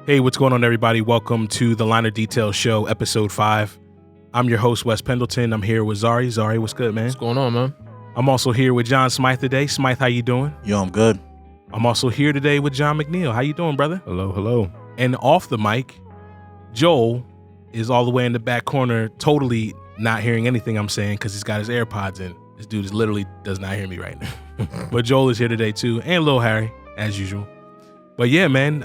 Hey, what's going on, everybody? Welcome to the Liner Details Show, episode 5. I'm your host, Wes Pendleton. I'm here with Zari. Zari, what's good, man? What's going on, man? I'm also here with John Smythe today. Smythe, how you doing? Yo, I'm good. I'm also here today with John McNeil. How you doing, brother? Hello, hello. And off the mic, Joel is all the way in the back corner, totally not hearing anything I'm saying because he's got his AirPods in. This dude is literally does not hear me right now. But Joel is here today too, and Lil Harry, as usual. But yeah, man,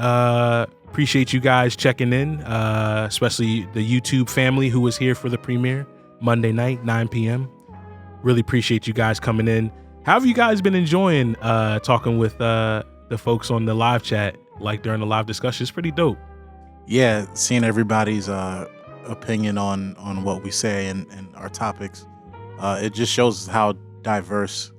appreciate you guys checking in, especially the YouTube family who was here for the premiere Monday night, 9 p.m. Really appreciate you guys coming in. How have you guys been enjoying talking with the folks on the live chat, like during the live discussion? It's pretty dope. Yeah, seeing everybody's opinion on what we say and our topics, it just shows how diverse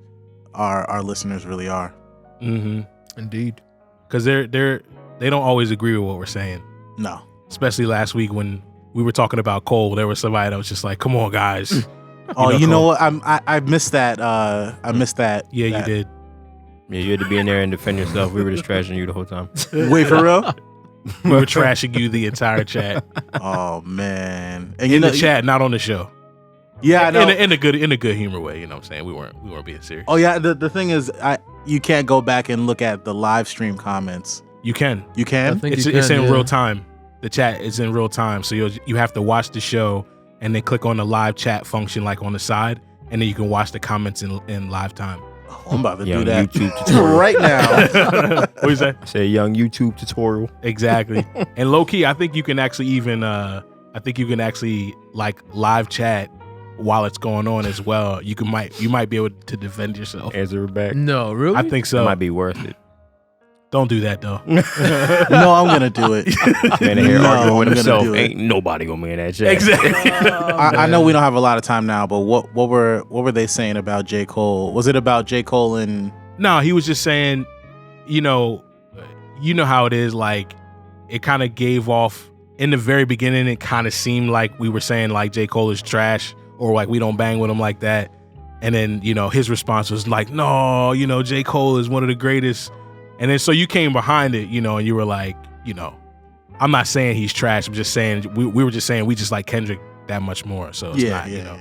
our listeners really are. Mm-hmm. Indeed. Because they don't always agree with what we're saying. No. Especially last week when we were talking about Cole, there was somebody that was just like, "Come on, guys." You know what? I missed that. I missed that. Yeah, that. you did. Yeah, you had to be in there and defend yourself. We were just trashing you the whole time. Wait, for real? We were trashing you the entire chat. Oh man! And In the chat, not on the show. Yeah, I know. In a good humor way. You know what I'm saying? We weren't being serious. Oh yeah. The thing is, you can't go back and look at the live stream comments. You can. You can. I think It's you can, in yeah. real time. The chat is in real time, so you have to watch the show and then click on the live chat function like on the side, and then you can watch the comments in live time. Oh, I'm about to do Young that YouTube tutorial. right now. What is that? I say young YouTube tutorial. Exactly. And low key, I think you can actually even like live chat while it's going on as well. You might be able to defend yourself. Answer back. No, really? I think so. It might be worth it. Don't do that though. No, I'm gonna do it. Man, here No, arguing with I'm gonna himself. do it. Ain't nobody gonna be in that chat. Exactly. I know we don't have a lot of time now, but what were they saying about J. Cole? Was it about J. Cole and? No, he was just saying, you know how it is. Like, it kind of gave off in the very beginning. It kind of seemed like we were saying like J. Cole is trash or like we don't bang with him like that. And then his response was like, no, J. Cole is one of the greatest. And then so you came behind it, and you were like, I'm not saying he's trash. I'm just saying we were just saying we just like Kendrick that much more. So it's not, yeah.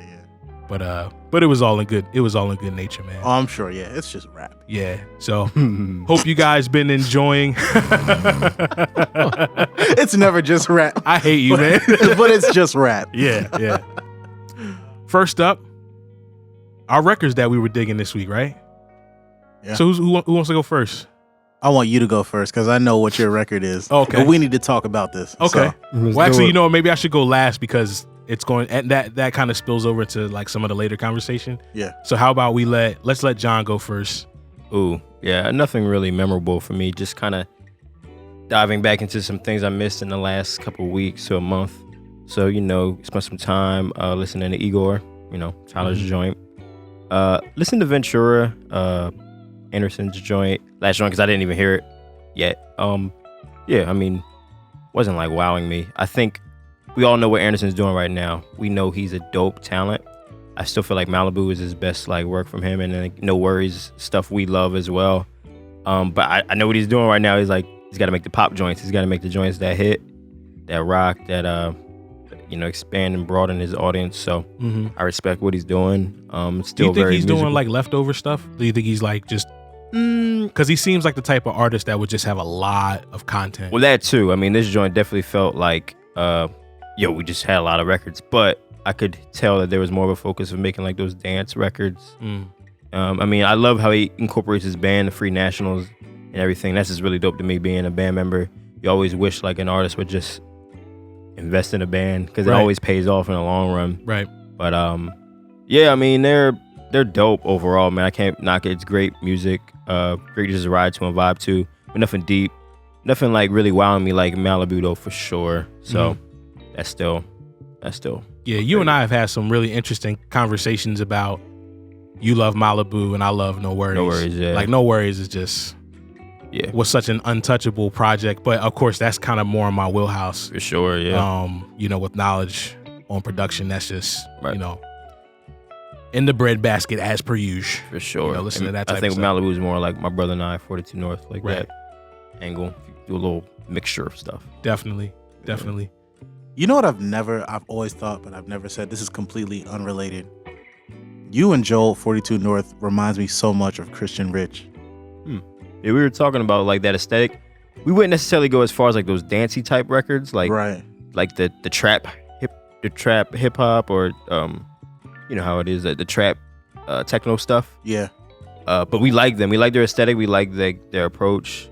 But it was all in good. It was all in good nature, man. Oh, I'm sure. Yeah, it's just rap. Yeah. So hope you guys been enjoying. It's never just rap. I hate you, man. But it's just rap. Yeah. First up, our records that we were digging this week, right? Yeah. So who wants to go first? I want you to go first because I know what your record is. Okay. And we need to talk about this. Okay. So, Well, actually, maybe I should go last because it's going, and that kind of spills over to like some of the later conversation. yeah. So how about let's let John go first. Ooh, yeah, nothing really memorable for me. Just kind of diving back into some things I missed in the last couple of weeks to a month. So, spent some time listening to Igor, Tyler's joint. Listen to Ventura, Anderson's joint, last joint, because I didn't even hear it yet. Yeah, I mean, wasn't like wowing me. I think we all know what Anderson's doing right now. We know he's a dope talent. I still feel like Malibu is his best like work from him, and then No Worries stuff we love as well. But I know what he's doing right now. He's got to make the pop joints. He's got to make the joints that hit, that rock, that expand and broaden his audience. So I respect what he's doing. Still Do you think very he's musical. doing like leftover stuff? Do you think he's like just? Because he seems like the type of artist that would just have a lot of content. Well, that too. I mean, this joint definitely felt like, we just had a lot of records, but I could tell that there was more of a focus of making like those dance records. I mean, I love how he incorporates his band, the Free Nationals, and everything. That's just really dope to me, being a band member. You always wish like an artist would just invest in a band because it Right. always pays off in the long run. Right. But yeah, I mean, they're dope overall, man. I can't knock it. It's great music. Great just to ride to and vibe to, but nothing deep. Nothing like really wowing me like Malibu though, for sure. So that's still. Yeah, you and I have had some really interesting conversations about you love Malibu and I love No Worries. No Worries, yeah. Like No Worries is just was such an untouchable project, but of course that's kind of more in my wheelhouse. For sure, yeah. With knowledge on production, that's just Right. in the breadbasket as per usual. For sure. Listen to And that type I think of stuff. Malibu is more like My Brother and I, 42 North, like Right. that angle. If you do a little mixture of stuff. Definitely. You know what I've always thought, but I've never said, this is completely unrelated. You and Joel 42 North reminds me so much of Christian Rich. Yeah, we were talking about like that aesthetic. We wouldn't necessarily go as far as like those dancey type records, like like the trap hip hop, or you know how it is, the trap techno stuff. Yeah. But we like them. We like their aesthetic. We like their approach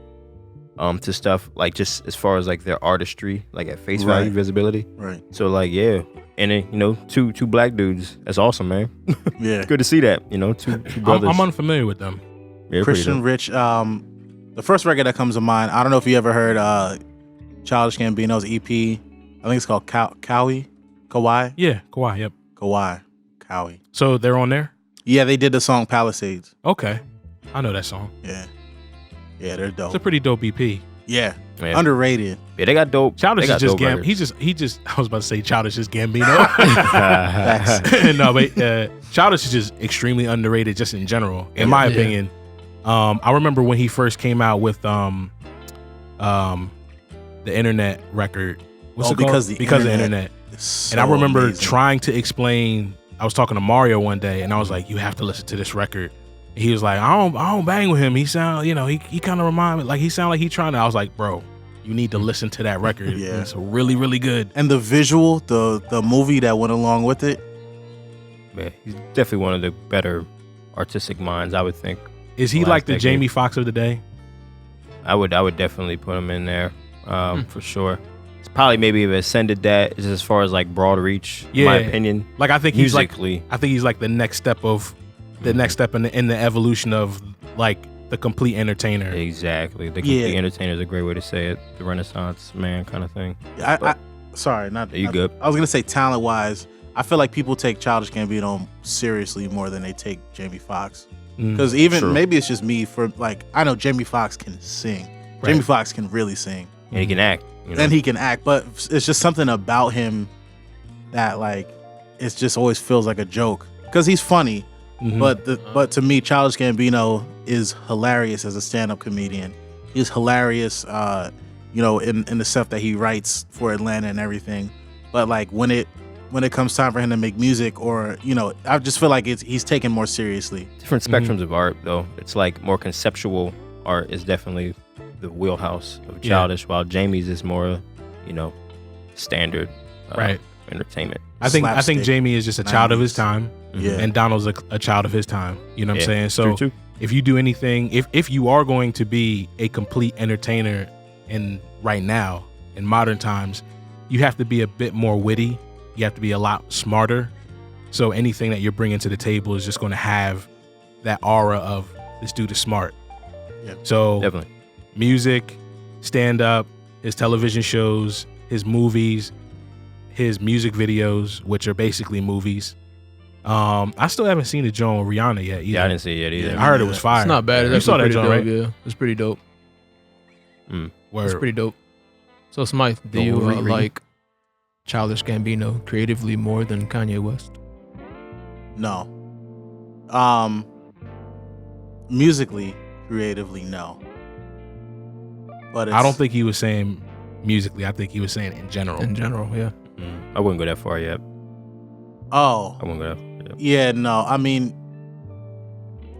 to stuff, like just as far as like their artistry, like at face value, visibility. Right. So like, yeah. And then, you know, two black dudes. That's awesome, man. Yeah. Good to see that, you know, two brothers. I'm unfamiliar with them. Yeah, Christian Rich, the first record that comes to mind, I don't know if you ever heard Childish Gambino's EP. I think it's called Kauai. Yeah, Kauai, yep. Kauai. So they're on there? Yeah, they did the song Palisades. Okay. I know that song. Yeah. Yeah, they're dope. It's a pretty dope EP. Yeah. Underrated. Yeah, they got dope. Childish is just he just I was about to say Childish is Gambino. No, but Childish is just extremely underrated just in general, in my opinion. I remember when he first came out with the internet record. What's it called? Because the internet. So and I remember amazing. trying to explain. I was talking to Mario one day, and I was like, "You have to listen to this record." And he was like, "I don't bang with him. He sound, you know, he kind of remind me like he sound like he trying to." I was like, "Bro, you need to listen to that record. Yeah. It's really, really good." And the visual, the movie that went along with it. Yeah, he's definitely one of the better artistic minds, I would think. Is he like the Jamie Foxx of the day? I would definitely put him in there, for sure. It's probably maybe ascended that just as far as like broad reach, in my opinion. Like I think musically. he's like the next step in the evolution of like the complete entertainer. Exactly. The complete entertainer is a great way to say it. The Renaissance man kind of thing. Sorry, not you good. I was gonna say talent wise, I feel like people take Childish Gambino seriously more than they take Jamie Foxx. Because maybe it's just me, for like, I know Jamie Foxx can sing. Right. Jamie Foxx can really sing. And he can act. You know? And he can act, but it's just something about him that like it just always feels like a joke. Because he's funny, but to me, Childish Gambino is hilarious as a stand-up comedian. He's hilarious, you know, in the stuff that he writes for Atlanta and everything. But like when it comes time for him to make music, or, you know, I just feel like he's taken more seriously. Different spectrums of art, though. It's like more conceptual art is definitely the wheelhouse of Childish, while Jamie's is more, you know, standard entertainment. I think Jamie is just a child of his time, and Donald's a child of his time. You know what I'm saying? So if you do anything, if you are going to be a complete entertainer right now in modern times, you have to be a bit more witty. You have to be a lot smarter. So anything that you're bringing to the table is just going to have that aura of this dude is smart. Yeah. So definitely music, stand-up, his television shows, his movies, his music videos, which are basically movies. I still haven't seen the joint with Rihanna yet either. Yeah, I didn't see it yet either. I heard it was fire. It's not bad. You saw that joint, right? Yeah, it's pretty dope. It's pretty dope. So Smythe, do you like Childish Gambino creatively more than Kanye West? No. Musically, creatively, no. But I don't think he was saying musically. I think he was saying in general. In general, yeah. I wouldn't go that far yet. Oh. I wouldn't go that far yet. Yeah, no. I mean,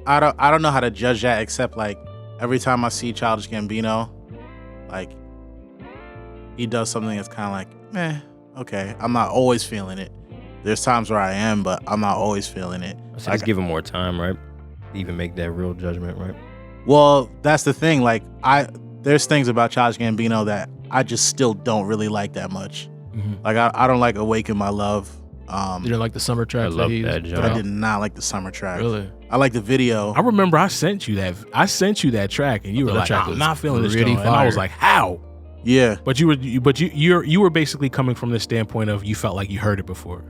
I don't know how to judge that, except like every time I see Childish Gambino, like he does something that's kind of like, meh, okay. I'm not always feeling it. There's times where I am, but I'm not always feeling it. So just give him more time, right? Even make that real judgment, right? Well, that's the thing. Like there's things about Childish Gambino that I just still don't really like that much. Like I don't like "Awaken My Love." You didn't like the summer track? I love that. I did not like the summer track. Really? I like the video. I remember I sent you that track, and you were like, "I'm not feeling this joint." And I was like, "How?" Yeah. But you were basically coming from the standpoint of you felt like you heard it before,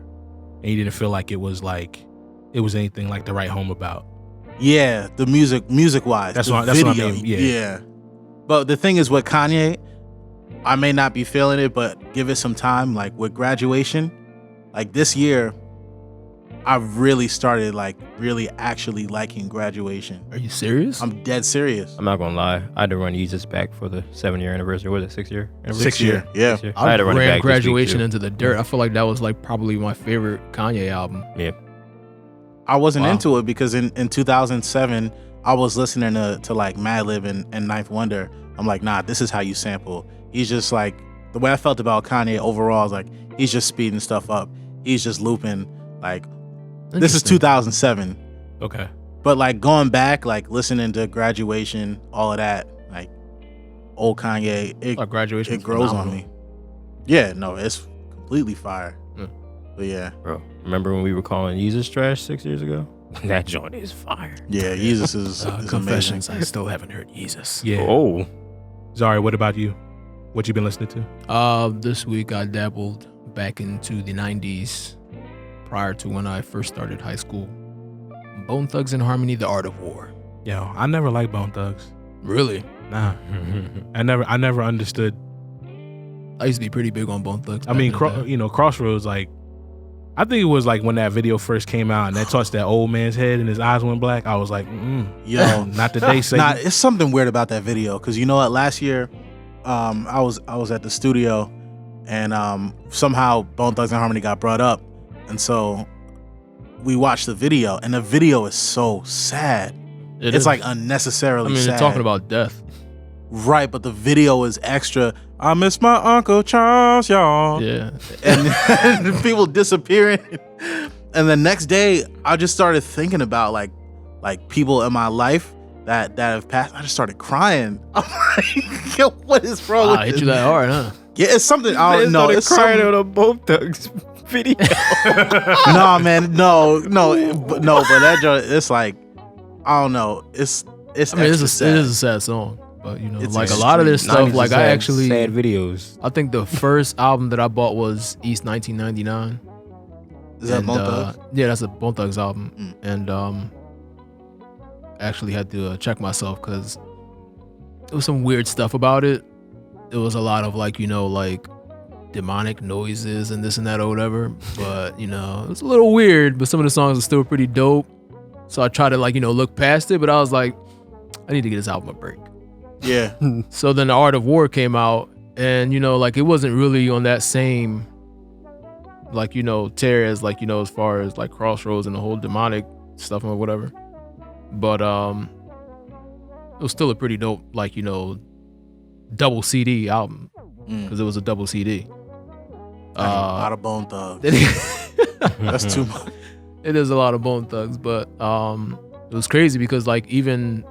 and you didn't feel like it was anything like to write home about. Yeah, the music wise. That's what I mean. Yeah. But the thing is with Kanye, I may not be feeling it, but give it some time. Like with Graduation, like this year, I really started like really actually liking Graduation. Are you serious? I'm dead serious. I'm not gonna lie. I had to run Yeezus back for the 7-year anniversary. Was it 6-year anniversary? 6 year, yeah. 6 year. I had to run it ran back this week, Graduation too. into the dirt. I feel like that was like probably my favorite Kanye album. Yeah. I wasn't Wow. into it because in 2007 I was listening to like Madlib and Ninth Wonder. I'm like, nah, this is how you sample. He's just like, the way I felt about Kanye overall is like, he's just speeding stuff up. He's just looping. Like, this is Interesting. 2007. Okay. But like going back, like listening to Graduation, all of that, like old Kanye, Graduation. it grows on me. Yeah, no, it's completely fire. Yeah. But yeah, Bro, remember when we were calling Yeezus trash 6 years ago? That joint is fire. yeah, Jesus is Confessions. amazing. I still haven't heard Jesus. Yeah. Oh. Zari, what about you? What you been listening to? This week I dabbled back into the 90s prior to when I first started high school. Bone Thugs and Harmony, The Art of War. Yo, I never liked Bone Thugs. Really? Nah. I never understood. I used to be pretty big on Bone Thugs. I mean, back in the day. Crossroads, like, I think it was like when that video first came out and that touched that old man's head and his eyes went black. I was like, Yo, not today, say. Nah, it's something weird about that video because you know what? Last year, I was at the studio, and somehow Bone Thugs and Harmony got brought up, and so we watched the video, and the video is so sad. It It's is. like unnecessarily sad. they're talking about death. Right, but the video is extra. I miss my Uncle Charles, y'all. Yeah. And people disappearing. And the next day, I just started thinking about like people in my life that have passed. I just started crying. I'm like, yo, what is wrong Wow, with I hit this? you that hard, huh? Yeah, it's something. I don't know. It's crying something. on a Bone Thugs video. Nah, man, no, but that joint, it's like, I don't know. It's. I mean, extra it sad. is a sad song, but you know, It's like a lot of this stuff, 90s like sad, I actually, sad videos. I think the first album that I bought was East 1999. Is that And, Bone Thugs? Yeah, that's a Bone Thugs album. Mm. And I actually had to check myself because there was some weird stuff about it. It was a lot of like, you know, like demonic noises and this and that or whatever. But, you know, it's a little weird, but some of the songs are still pretty dope. So I tried to like, you know, look past it, but I was like, I need to get this album a break. Yeah. So then The Art of War came out, and you know, like it wasn't really on that same, like, you know, tear as like, you know, as far as like Crossroads and the whole demonic stuff or whatever. But it was still a pretty dope, like, you know, double CD album because it was a double CD. A lot of Bone Thugs. It That's too much. is a lot of Bone Thugs, but it was crazy because like even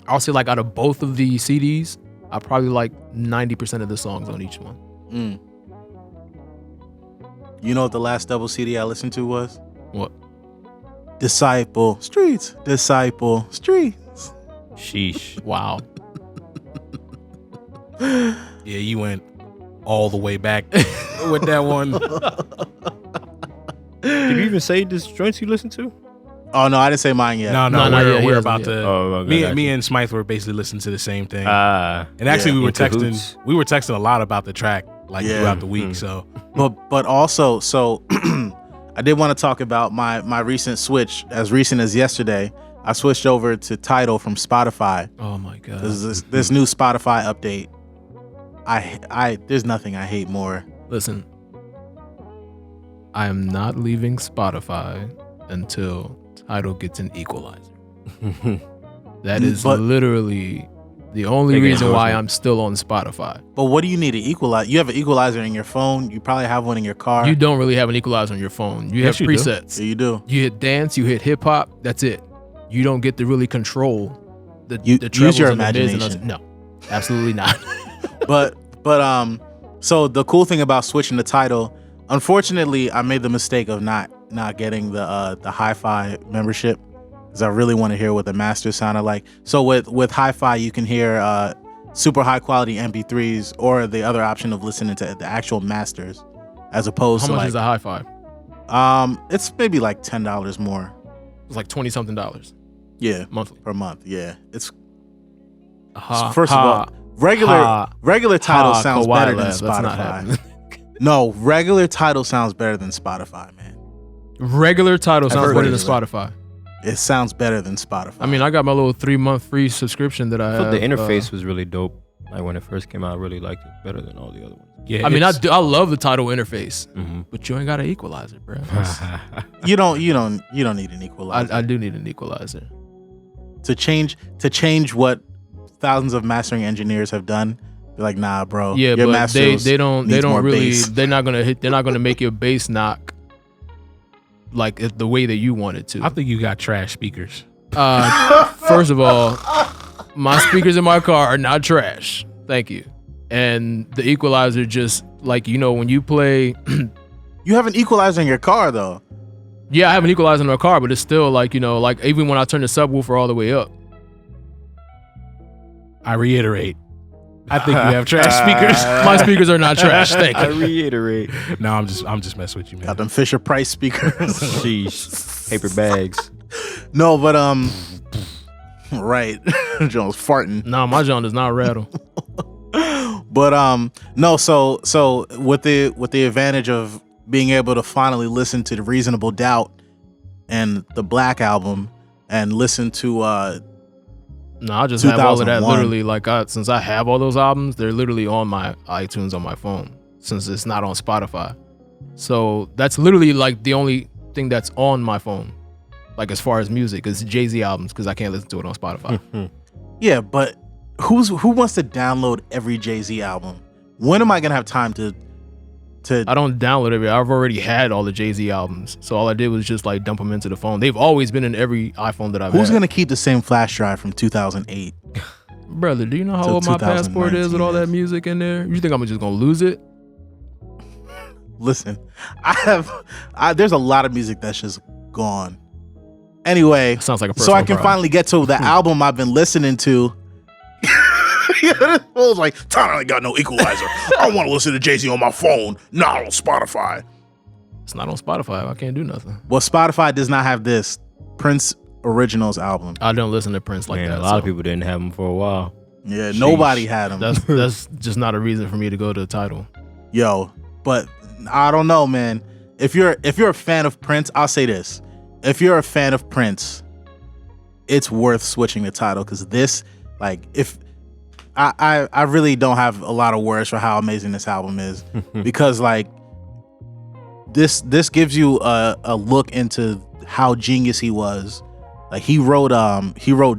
I'll say like out of both of the CDs, I probably like 90% of the songs on each one. Mm. You know what the last double CD I listened to was? What? Disciple Streets. Disciple Streets. Sheesh. Wow. Yeah, you went all the way back with that one. Did you even say this joints you listen to? Oh no, I didn't say mine yet. No, No, not yet, he we're hasn't about yet. to. Oh, okay, me and Smythe were basically listening to the same thing. And actually, yeah, we were in texting. cahoots. We were texting a lot about the track like Yeah. throughout the week. So But also, so I did want to talk about my recent switch. As recent as yesterday, I switched over to Tidal from Spotify. Oh my god. This new Spotify update. I there's nothing I hate more. Listen, I am not leaving Spotify until Tidal gets an equalizer. That is But- literally the only Big reason why endorsement. I'm still on Spotify. But what do you need to equalize? You have an equalizer in your phone. You probably have one in your car. You don't really have an equalizer on your phone. You Yes, have you do. presets. Yeah, you do. You hit dance, you hit hip hop, that's it. You don't get to really control the You- the use trebles your and the mids and imagination. no, absolutely not. but so the cool thing about switching to Tidal, unfortunately, I made the mistake of not getting the hi-fi membership because I really want to hear what the masters sounded like. So with hi-fi, you can hear super high quality MP3s or the other option of listening to the actual masters, as opposed How to much like is a hi-fi? it's maybe like $10 more. It's like $20-something Yeah, monthly. per month. Yeah, it's Ha, first of ha, all regular Tidal ha, sounds Kawhi better than laugh. That's not Spotify. happening. No, regular Tidal sounds better than Spotify, man. Regular Tidal sounds heard better than regular. Spotify. It sounds better than Spotify. I mean, I got my little 3-month free subscription that I I thought have. the interface was really dope. Like when it first came out, I really liked it better than all the other ones. Yeah, I mean, it's- I love the Tidal interface, Mm-hmm. but you ain't got an equalizer, bro. you don't need an equalizer I do need an equalizer. to change what thousands of mastering engineers have done. They're like, nah, bro. Yeah, your but masters they don't needs more really bass. they're not gonna make your bass knock like the way that you want it to. I think you got trash speakers. First of all, my speakers in my car are not trash. Thank you. And the equalizer just like, you know, when you play You have an equalizer in your car though. yeah, I have an equalizer in my car, but it's still like, you know, like even when I turn the subwoofer all the way up. I reiterate. I think you have trash speakers. My speakers are not trash. Thank I you. reiterate. No, I'm just messing with you, man. Got them Fisher Price speakers. Sheesh. Paper bags. No, but right. Jones farting. No, my John does not rattle. But no, so with the advantage of being able to finally listen to the Reasonable Doubt and the Black Album and listen to No, I just have all of that 2001. literally like since I have all those albums, they're literally on my iTunes on my phone since it's not on Spotify. So that's literally like the only thing that's on my phone. Like as far as music, it's Jay-Z albums because I can't listen to it on Spotify. yeah, but who wants to download every Jay-Z album? When am I gonna have time to I don't download it. I've already had all the Jay-Z albums. So all I did was just like dump them into the phone. They've always been in every iPhone that I've who's had. gonna keep the same flash drive from 2008? Brother, do you know how Till old my passport is with all that 2019 music in there? You think I'm just gonna lose it? Listen, there's a lot of music that's just gone. Anyway, Sounds like a so I personal can problem. finally get to the album I've been listening to. It was like, Tyler ain't got no equalizer. I want to listen to Jay-Z on my phone, not on Spotify. It's not on Spotify. I can't do nothing. Well, Spotify does not have this Prince Originals album. I don't listen to Prince like Man, that. a lot of so people didn't have them for a while. Yeah, Sheesh. nobody had them. That's just not a reason for me to go to the title. Yo, but I don't know, man. If you're a fan of Prince, I'll say this. If you're a fan of Prince, it's worth switching the title because this, like, if I really don't have a lot of words for how amazing this album is because like this gives you a look into how genius he was. Like he wrote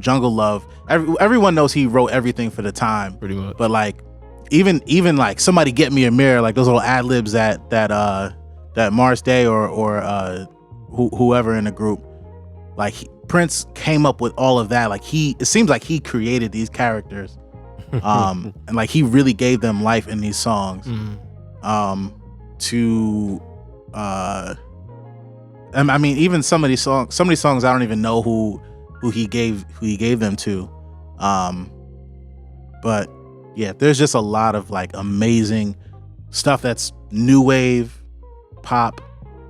Jungle Love. Everyone knows he wrote everything for the time. Pretty much. But like even like Somebody Get Me a Mirror, like those little ad libs that Mars Day or whoever in the group, like Prince came up with all of that. Like it seems like he created these characters, and like he really gave them life in these songs. I mean, even some of these songs I don't even know who he gave them to. But yeah, there's just a lot of like amazing stuff that's new wave, pop,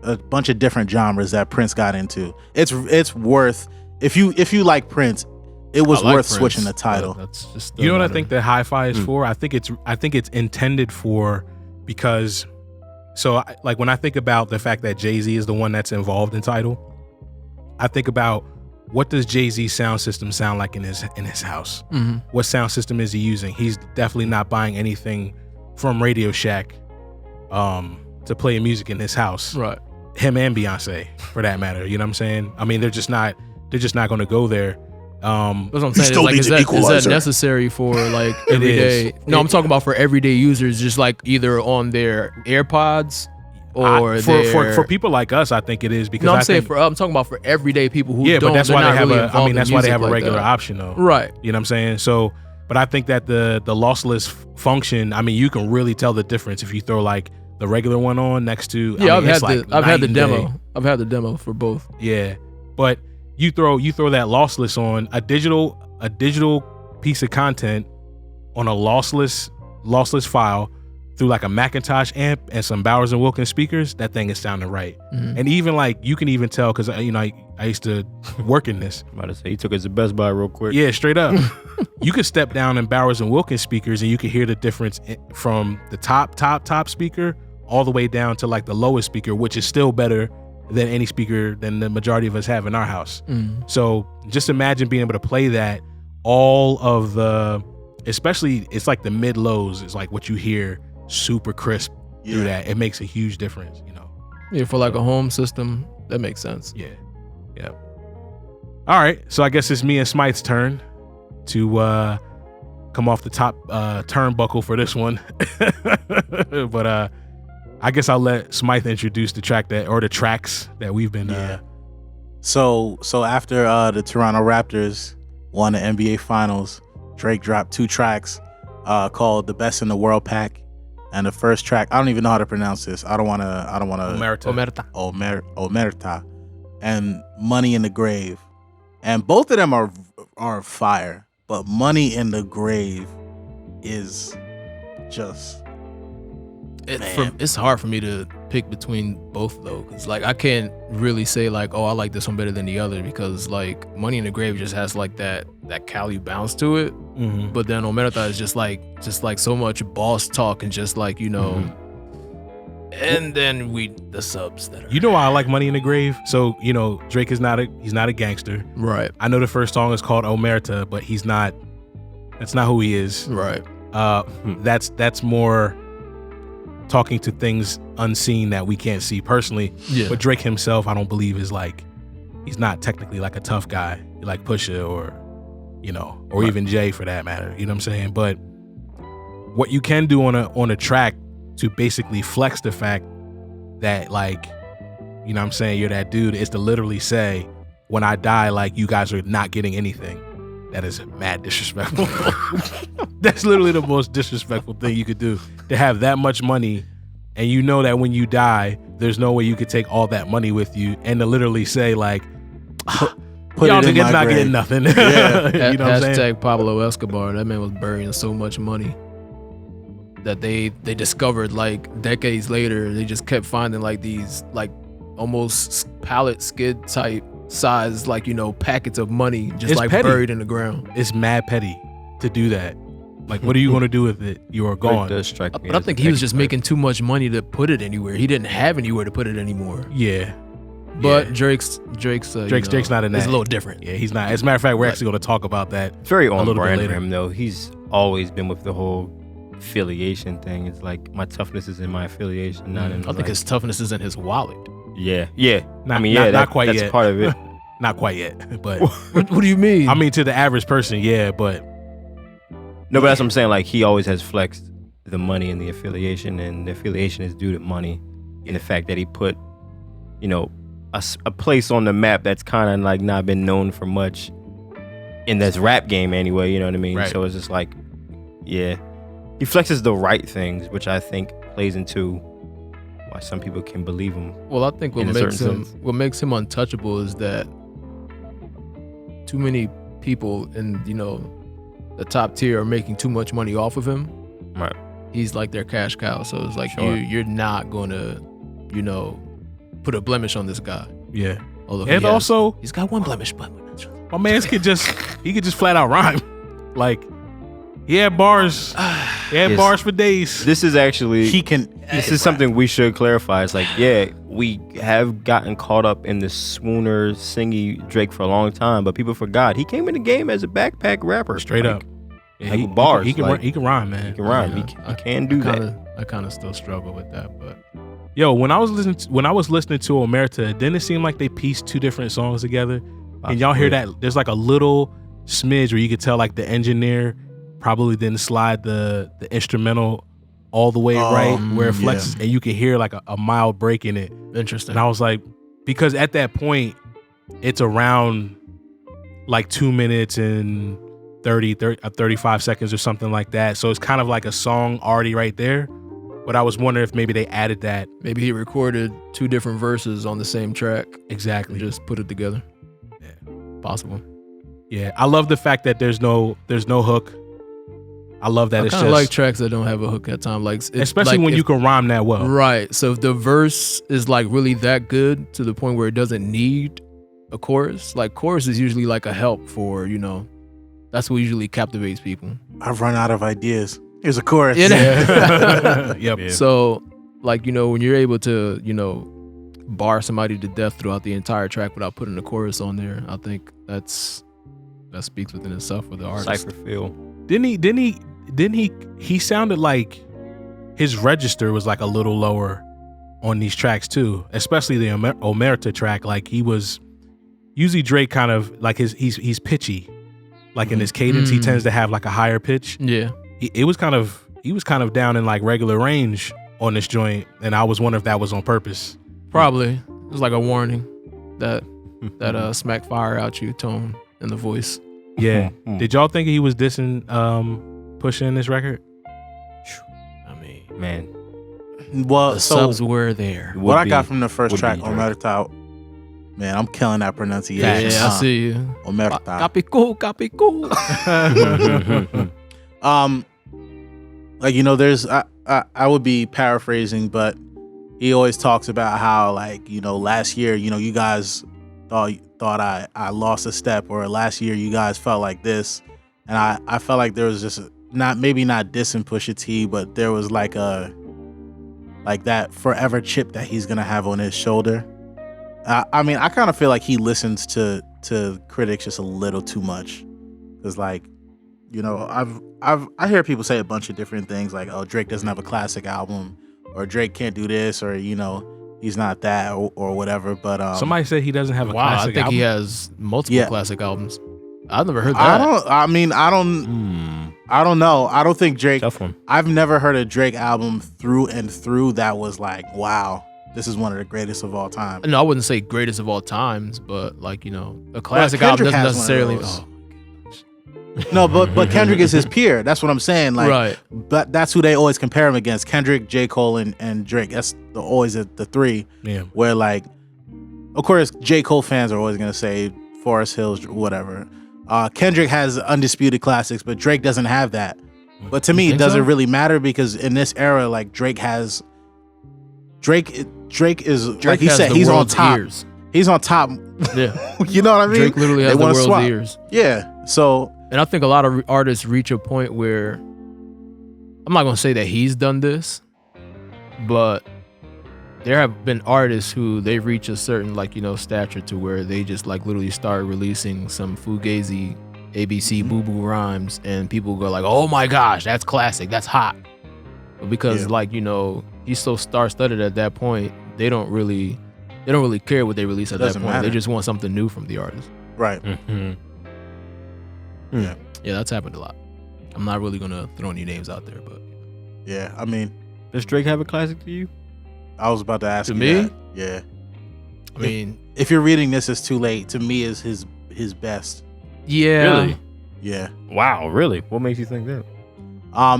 a bunch of different genres that Prince got into. It's worth, if you like Prince, it was I like worth Prince, switching the but title. That's just You know what I matter. think that hi-fi is for? I think it's intended for because like when I think about the fact that Jay-Z is the one that's involved in Tidal, I think about what does Jay-Z's sound system sound like in his house? Mhm. What sound system is he using? He's definitely not buying anything from Radio Shack to play music in his house. Right. Him and Beyonce, for that matter. You know what I'm saying? I mean, they're just not going to go there. That's what I'm saying. still Like, needs is an that equalizer. necessary for like It everyday? is. No, I'm talking about for everyday users, just like either on their AirPods or for people like us, I think it is because No, I'm I saying think, I'm talking about for everyday people who yeah, don't. but that's they're why not they have really a. I involved mean, in that's why they music have a like regular that. option though. Right. You know what I'm saying? So, but I think that the lossless function. I mean, you can really tell the difference if you throw like the regular one on next to. Yeah, I mean, it's like I've had the night and demo. day. I've had the demo for both. Yeah, but you throw that lossless on a digital piece of content on a lossless file through like a Macintosh amp and some Bowers and Wilkins speakers. That thing is sounding right, and even like you can even tell because I used to work in this. I'm about to say he took us to Best Buy real quick. Yeah, straight up. You could step down in Bowers and Wilkins speakers and you could hear the difference from the top speaker all the way down to like the lowest speaker, which is still better than any speaker than the majority of us have in our house. Mm. So just imagine being able to play that, all of the, especially it's like the mid lows is like what you hear super crisp through that. It makes a huge difference, you know. Yeah, for like a home system, that makes sense. Yeah. All right, so I guess it's me and Smythe's turn to come off the top turnbuckle for this one. But I guess I'll let Smythe introduce the track the tracks that we've been. So after the Toronto Raptors won the NBA Finals, Drake dropped 2 tracks called "The Best in the World" pack, and the first track, I don't even know how to pronounce this. I don't want to. Omerta, and "Money in the Grave," and both of them are fire. But "Money in the Grave" is just. It's hard for me to pick between both though, because like I can't really say like, oh, I like this one better than the other, because like "Money in the Grave" just has like that Cali bounce to it, but then Omerta is just like so much boss talk and just like, you know, and then the subs that are. You know why I like "Money in the Grave"? So you know Drake is not a gangster, right? I know the first song is called Omerta, but he's not. That's not who he is, right? That's more talking to things unseen that we can't see personally. Yeah. But Drake himself, I don't believe is like, he's not technically like a tough guy like Pusha or, you know, or even Jay for that matter. You know what I'm saying? But what you can do on a track to basically flex the fact that like, you know what I'm saying, you're that dude, is to literally say, when I die, like you guys are not getting anything. That is mad disrespectful. That's literally the most disrespectful thing you could do, to have that much money and you know that when you die, there's no way you could take all that money with you, and to literally say like, put y'all it in niggas my not grave. getting nothing. Yeah. You know what I'm saying? Hashtag Pablo Escobar. That man was burying so much money that they discovered like decades later. They just kept finding like these like almost pallet skid type size, like, you know, packets of money just It's like petty. buried in the ground. It's mad petty to do that. Like, what are you going to do with it? You are gone. Does strike me But I as think an he was just expert. making too much money to put it anywhere. He didn't have anywhere to put it anymore. Yeah. But Yeah. Drake's Drake's not in that. It's a little different. Yeah, he's not. As a matter of fact, we're actually going to talk about that. It's very on little bit brand for later. him though. He's always been with the whole affiliation thing. It's like my toughness is in my affiliation, not in. I think his toughness is in his wallet. Yeah. Not- I mean, not- yeah, not quite that's yet. part of it. Not quite yet, but What do you mean? I mean, to the average person, yeah, but No, but that's what I'm saying. Like, he always has flexed the money in the affiliation, and the affiliation is due to money. And the fact that he put, you know, a place on the map that's kind of like not been known for much in this rap game anyway. You know what I mean? Right. So it's just like, yeah, he flexes the right things, which I think plays into why some people can believe him. Well, I think in a certain sense. what makes him untouchable is that too many people in, you know, the top tier are making too much money off of him. Right. He's like their cash cow. So it's like Sure. you're not gonna, you know, put a blemish on this guy. yeah. Although And also, he's got one blemish, but my man's could just flat out rhyme. Like, he had bars. He had Yes. bars for days. This is actually This is something we should clarify. It's like, yeah, we have gotten caught up in the swooner, singy Drake for a long time, but people forgot he came in the game as a backpack rapper. Straight Like, up. Yeah, like with bars, He can like- he can rhyme, man. He can rhyme. Yeah, He can do that. I kind of still struggle with that, but Yo, when I was listening to Omerta, didn't it seem like they pieced two different songs together? And y'all hear that? There's like a little smidge where you could tell like the engineer probably didn't slide the instrumental all the way right where it flexes, and you can hear like a mild break in it. interesting. And I was like, because at that point, it's around like 2 minutes and 35 seconds or something like that. So it's kind of like a song already right there. But I was wondering if maybe they added that. Maybe he recorded two different verses on the same track Exactly. and just put it together. Yeah. Possible. Yeah. I love the fact that there's no hook. I love that I it's kind just of like tracks that don't have a hook at time, like especially like when if- you can rhyme that well. Right. So if the verse is like really that good to the point where it doesn't need a chorus, like chorus is usually like a help for, you know, that's what usually captivates people. I've run out of ideas. Here's a chorus. Yeah. Yep. Yeah. So like, you know, when you're able to, you know, bar somebody to death throughout the entire track without putting the chorus on there. I think that speaks within itself for the artist. Cypher feel. Didn't he sounded like his register was like a little lower on these tracks too, especially the Omerta track. Like he was usually Drake kind of like he's pitchy, like in his cadence he tends to have like a higher pitch. Yeah, he was kind of down in like regular range on this joint, and I was wondering if that was on purpose. probably. It was like a warning that smack fire out you tone in the voice. Yeah. Did y'all think he was dissing Pusha in this record? I mean, Man, Well, the so subs were there. what I got from the first would track, be Drake. Omerta, man, I'm killing that pronunciation. Yeah, I see you. Omerta. Capico. Like, you know, there's I would be paraphrasing, but he always talks about how, like, you know, last year, you know, you guys thought I lost a step, or last year you guys felt like this, and I felt like there was just not dissing Pusha T, but there was like that forever chip that he's gonna have on his shoulder. I mean, I kind of feel like he listens to critics just a little too much, because, like, you know, I hear people say a bunch of different things, like, oh, Drake doesn't have a classic album, or Drake can't do this, or, you know, he's not that, or whatever. But Somebody said he doesn't have a Wow, I classic think album. he has multiple classic albums. I've never heard that. I don't know. I don't think Drake. tough one. I've never heard a Drake album through and through that was like, wow, this is one of the greatest of all time. No, I wouldn't say greatest of all times, but, like, you know, a classic Kendrick album doesn't has necessarily. one of those. Oh, No, but Kendrick is his peer. That's what I'm saying. Like, right. but that's who they always compare him against: Kendrick, J. Cole, and Drake. That's always the three. Yeah. Where, like, of course, J. Cole fans are always gonna say Forest Hills, whatever. Kendrick has undisputed classics, but Drake doesn't have that. But to me, it doesn't really matter, because in this era, like, Drake is like he has said, the he's on world's top. ears. He's on top. Yeah. You know what I mean? Drake literally has They the wanna world's swap. ears. Yeah. So And I think a lot of artists reach a point where, I'm not going to say that he's done this, but there have been artists who they reach a certain, like, you know, stature to where they just, like, literally start releasing some fugazi ABC boo-boo rhymes, and people go like, oh my gosh, that's classic, that's hot. But because, like, you know, he's so star-studded at that point, they don't really care what they release at that Doesn't point. matter. They just want something new from the artist. right. Yeah, that's happened a lot. I'm not really gonna throw any names out there, but Yeah. I mean, Does Drake have a classic to you? I was about to ask To you me? that. Yeah. I mean, If you're reading this, it's too late. To me, is his best. yeah, Really? Yeah. Wow, really? What makes you think that?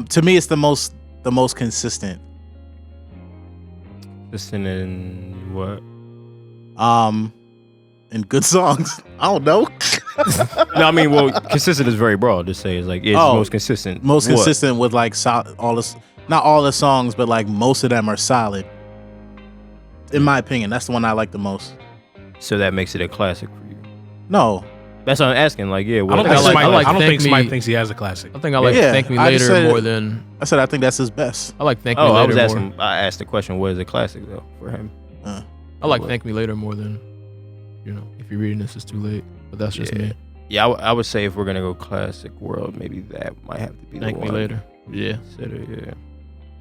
To me, it's the most consistent. Listen in what? And good songs. I don't know. No, I mean, well, consistent is very broad. Just say it's like it's Oh, most consistent. Most What? consistent with, like, all this. Not all the songs, but, like, most of them are solid. In my opinion, that's the one I like the most. So that makes it a classic for you. No. That's what I'm asking. Like, yeah, I what don't I think like- I like Smite Thank Me- thinks he has a classic. I think I like Yeah, Thank Me I just Later said- more than I said I think that's his best. I like Thank Me Oh, I Later was more. asking. I asked the question: what is a classic though for him? I like Thank Me Later more than, you know, if you're reading this, it's too late. But that's just me. Yeah, I would say if we're gonna go classic world, maybe that might have to be Thank the Me one. Yeah. Yeah.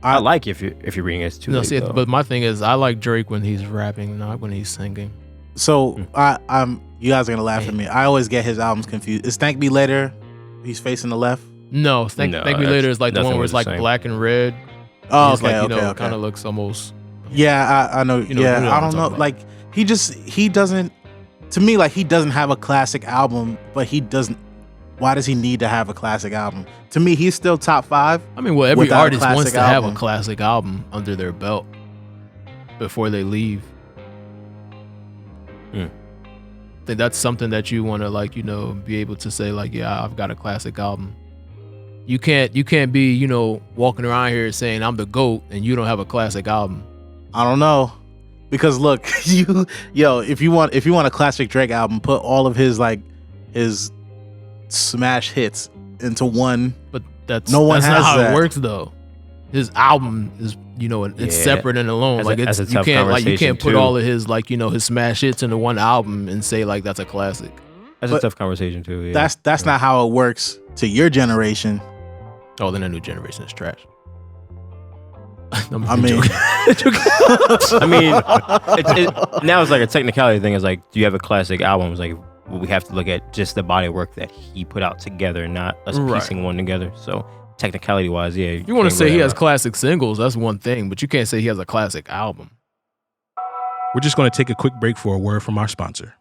I like if you're reading it's too No, late. see, though. but my thing is, I like Drake when he's rapping, not when he's singing. So I'm. You guys are gonna laugh at me. I always get his albums confused. Is Thank Me Later? He's facing the left. No, Thank Me Later is like the nothing one where was it's like the same. black and red. Oh, He's okay, like, you know, okay. kind of looks almost. Yeah, I know. You know Yeah, what I I'm don't know. talking about. Like, he doesn't. To me, like, he doesn't have a classic album, but he doesn't. Why does he need to have a classic album? To me, he's still top 5. I mean, well, every Without a artist wants classic to have a album. classic album under their belt before they leave. I think that's something that you want to, like, you know, be able to say, like, yeah, I've got a classic album. You can't be, you know, walking around here saying I'm the GOAT and you don't have a classic album. I don't know, because look, if you want a classic Drake album, put all of his smash hits into one. But that's No one that's not has how that. it works though. his album is, you know, it's separate and alone. Like That's a tough you conversation, can't put too. all of his, like, you know, his smash hits into one album and say like that's a classic. That's a tough conversation too. Yeah. That's not how it works to your generation. Oh, then the new generation is trash. I mean, I mean, now it's like a technicality thing. It's like, do you have a classic album? It's like, well, we have to look at just the body of work that he put out together, not us piecing one together. So technicality wise, yeah. If you want to say he has classic singles, that's one thing, but you can't say he has a classic album. We're just going to take a quick break for a word from our sponsor.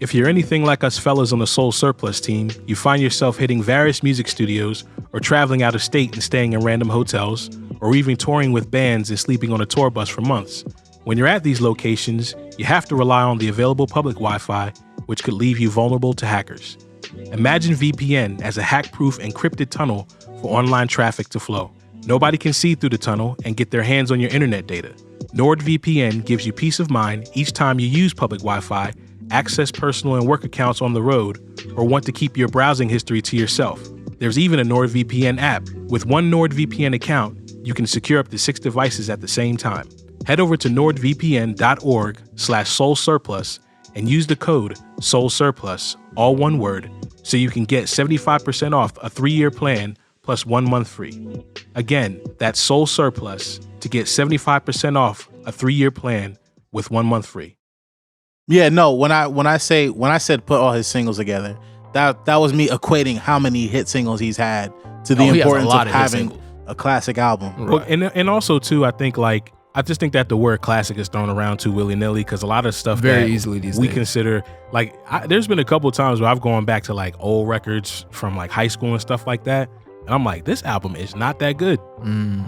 If you're anything like us fellas on the Soul Surplus team, you find yourself hitting various music studios or traveling out of state and staying in random hotels, or even touring with bands and sleeping on a tour bus for months. When you're at these locations, you have to rely on the available public Wi-Fi, which could leave you vulnerable to hackers. Imagine VPN as a hack-proof encrypted tunnel for online traffic to flow. Nobody can see through the tunnel and get their hands on your internet data. NordVPN gives you peace of mind each time you use public Wi-Fi, access personal and work accounts on the road, or want to keep your browsing history to yourself. There's even a NordVPN app. With one NordVPN account, you can secure up to 6 devices at the same time. Head over to nordvpn.org/soulsurplus and use the code SOULSURPLUS, all one word, so you can get 75% off a 3-year plan plus 1 month free. Again, that's Soul Surplus to get 75% off a 3-year plan with 1 month free. Yeah, no, when I said put all his singles together, that was me equating how many hit singles he's had to the importance of having a classic album. Right. Well, and also too, I just think that the word classic is thrown around too willy-nilly, because a lot of stuff very that easily these we days. consider, like, there's been a couple of times where I've gone back to like old records from like high school and stuff like that, and I'm like, this album is not that good.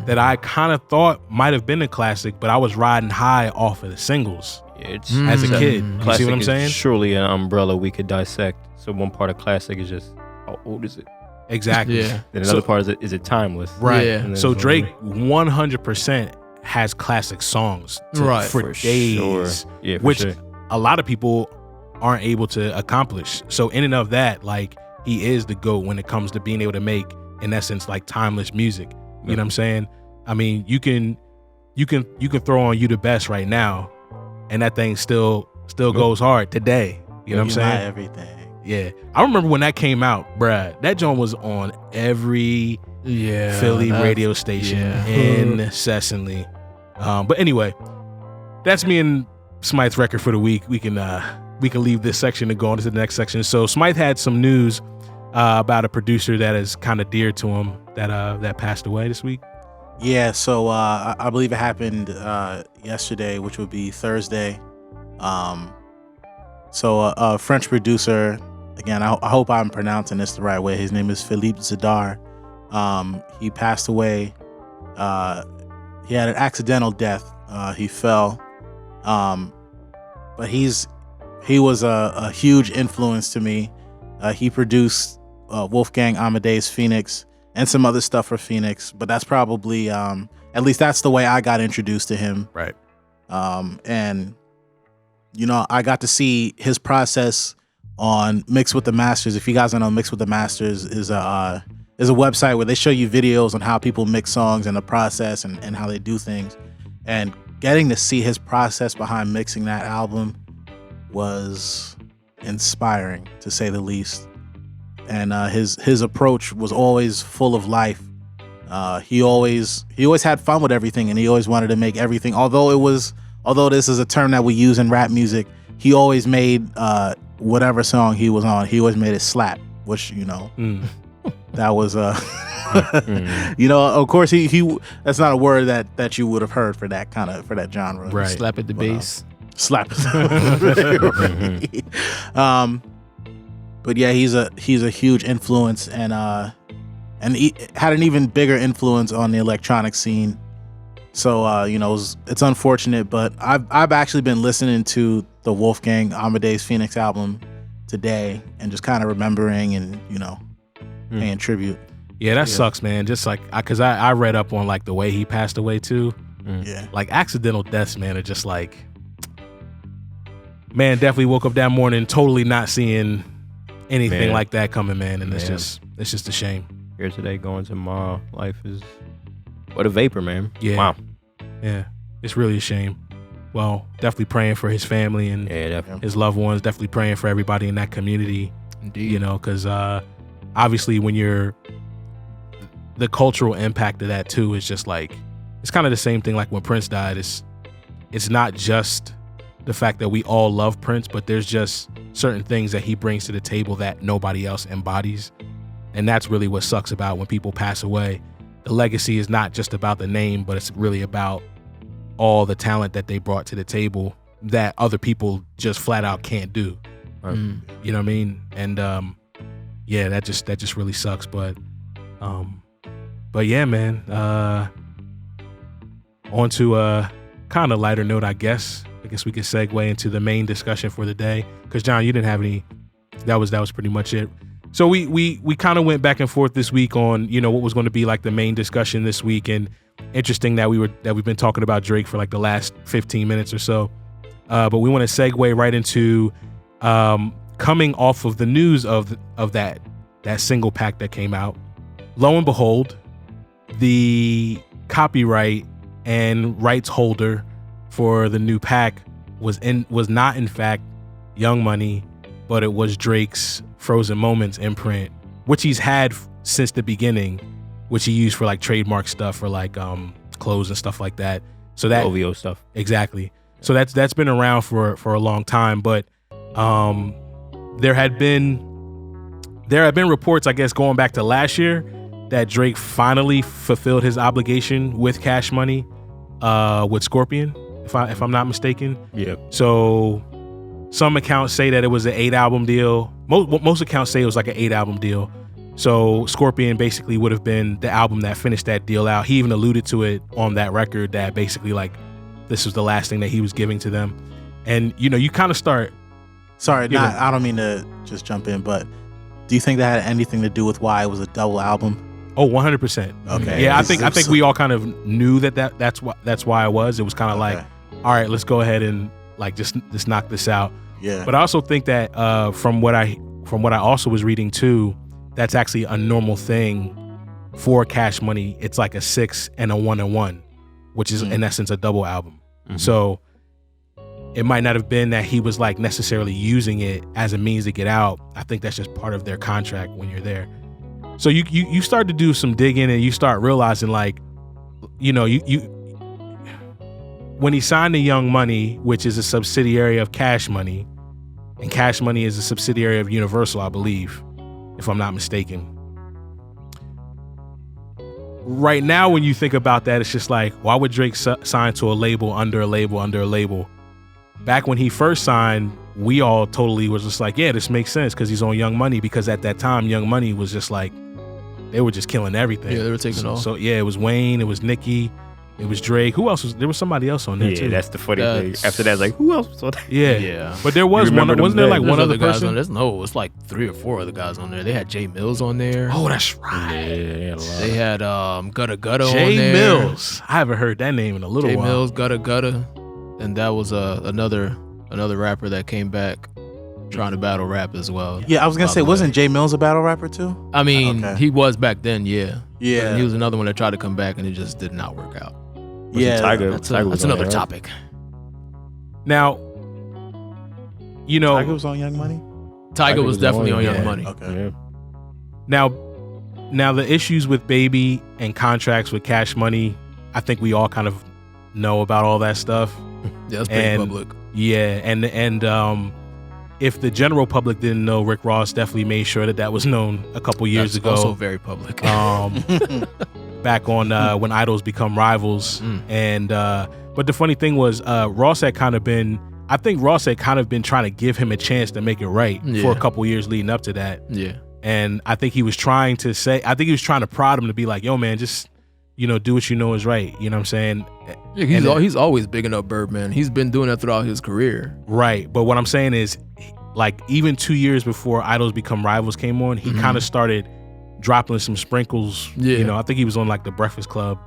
That I kind of thought might have been a classic, but I was riding high off of the singles as a kid. You see what I'm saying? Surely an umbrella we could dissect. So one part of classic is just, how old is it? Exactly. Yeah. Then another part is it timeless? Right. Yeah. So Drake 100% has classic songs for days, sure. Yeah, for which sure. a lot of people aren't able to accomplish. So in and of that, like, he is the GOAT when it comes to being able to make, in essence, like timeless music. You know what I'm saying? I mean, you can throw on You the Best right now, and that thing still goes hard today. You know what I'm saying? Everything. Yeah. I remember when that came out, bruh, that joint was on every Philly radio station incessantly. But anyway, that's me and Smythe's record for the week. We can leave this section and go on to the next section. So Smythe had some news about a producer that is kind of dear to him that passed away this week. Yeah, so I believe it happened yesterday, which would be Thursday. So a French producer, again, I hope I'm pronouncing this the right way. His name is Philippe Zidar. He passed away. He had an accidental death. He fell. But he was a huge influence to me. He produced Wolfgang Amadeus Phoenix and some other stuff for Phoenix, but that's probably, at least that's the way I got introduced to him. Right. And, you know, I got to see his process on Mix with the Masters. If you guys don't know, Mix with the Masters is a website where they show you videos on how people mix songs and the process and how they do things. And getting to see his process behind mixing that album was inspiring, to say the least. And his approach was always full of life. He always had fun with everything, and he always wanted to make everything. Although this is a term that we use in rap music, he always made whatever song he was on, he always made it slap. Which, you know, that was you know, of course he that's not a word that you would have heard for that genre. Right. Slap at the bass. Slap. But yeah, he's a huge influence, and he had an even bigger influence on the electronic scene. So you know, it's unfortunate, but I've actually been listening to the Wolfgang Amadeus Phoenix album today and just kind of remembering and, you know, paying tribute. Yeah, that sucks, man. Just like, because I read up on like the way he passed away too. Yeah. Like accidental deaths, man, are just like, man, definitely woke up that morning totally not seeing anything like that coming, man. And it's just a shame. Here today, going tomorrow. Life is What a vapor, man. Yeah. Wow. Yeah. It's really a shame. Well, definitely praying for his family and his loved ones. Definitely praying for everybody in that community. Indeed. You know, because obviously when you're the cultural impact of that too is just like, it's kind of the same thing like when Prince died. It's not just the fact that we all love Prince, but there's just certain things that he brings to the table that nobody else embodies. And that's really what sucks about when people pass away. The legacy is not just about the name, but it's really about all the talent that they brought to the table that other people just flat out can't do. Right. You know what I mean? And yeah, that just really sucks. But yeah, man. On to a kind of lighter note, I guess we could segue into the main discussion for the day. Because John, you didn't have any. That was pretty much it. So we kind of went back and forth this week on, you know, what was going to be like the main discussion this week. And interesting that we've been talking about Drake for like the last 15 minutes or so. But we want to segue right into coming off of the news of that single pack that came out. Lo and behold, the copyright and rights holder for the new pack was not in fact Young Money, but it was Drake's Frozen Moments imprint, which he's had since the beginning, which he used for like trademark stuff for like clothes and stuff like that. So that OVO stuff. Exactly. So that's been around for a long time, but there have been reports, I guess, going back to last year that Drake finally fulfilled his obligation with Cash Money with Scorpion, if I'm not mistaken. Yeah. So some accounts say that it was an 8-album deal. Most accounts say it was like an 8-album deal. So Scorpion basically would have been the album that finished that deal out. He even alluded to it on that record that basically like this was the last thing that he was giving to them. And you know, you kind of start. Sorry, I don't mean to just jump in, but do you think that had anything to do with why it was a double album? Oh, 100%. Okay. Yeah, I think we all kind of knew that's why it was. It was kind of like, all right, let's go ahead and like just knock this out. Yeah. But I also think that from what I also was reading too, that's actually a normal thing for Cash Money. It's like a 6 and a 1 and 1, which is in essence a double album. Mm-hmm. So it might not have been that he was like necessarily using it as a means to get out. I think that's just part of their contract when you're there. So you start to do some digging and you start realizing like, you know, you when he signed to Young Money, which is a subsidiary of Cash Money, and Cash Money is a subsidiary of Universal, I believe, if I'm not mistaken. Right now, when you think about that, it's just like, why would Drake sign to a label under a label under a label? Back when he first signed, we all totally was just like, yeah, this makes sense because he's on Young Money, because at that time, Young Money was just like, they were just killing everything. Yeah, they were taking off. So yeah, it was Wayne, it was Nicki, it was Drake. Who else was there? Was somebody else on there too. Yeah, that's the funny thing. After that, like, who else was on that? Yeah. But there was one. Wasn't there like one other guys person? on there? No, it's like 3 or 4 other guys on there. They had Jay Mills on there. Oh, that's right. Yeah, they had Gutta Gutta on Jay there. Mills. I haven't heard that name in a little while. Jay Mills, Gutta Gutta, and that was another rapper that came back trying to battle rap as well. Yeah, I was gonna say, wasn't Jay Mills a battle rapper too? I mean, he was back then. Yeah. Yeah. But he was another one that tried to come back and it just did not work out. Yeah, that's another topic. Now, you know, Tiger was on Young Money. Tiger was definitely on Young Money. Okay. Yeah. Now the issues with Baby and contracts with Cash Money, I think we all kind of know about all that stuff. Yeah, that's pretty public. Yeah, and if the general public didn't know, Rick Ross definitely made sure that was known a couple years ago. Also very public. Back on when idols become rivals, and but the funny thing was, Ross had kind of been trying to give him a chance to make it right for a couple years leading up to that. Yeah, and I think he was trying to prod him to be like, yo man, just, you know, do what you know is right. You know what I'm saying? Yeah, he's always bigging up Birdman. He's been doing that throughout his career. Right, but what I'm saying is, like, even 2 years before Idols Become Rivals came on, he kind of started dropping some sprinkles. Yeah. You know, I think he was on like the Breakfast Club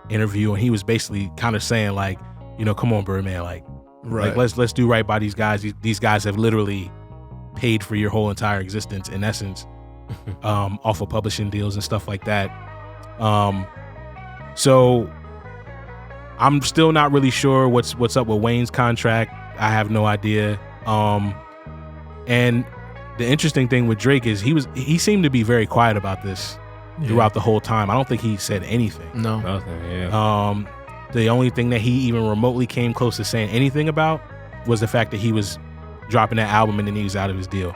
interview, and he was basically kind of saying like, you know, come on, Birdman, like let's do right by these guys. These guys have literally paid for your whole entire existence in essence, off of publishing deals and stuff like that. So I'm still not really sure what's up with Wayne's contract. I have no idea. And the interesting thing with Drake is he seemed to be very quiet about this throughout the whole time. I don't think he said anything. No. Nothing, yeah. The only thing that he even remotely came close to saying anything about was the fact that he was dropping that album and then he was out of his deal.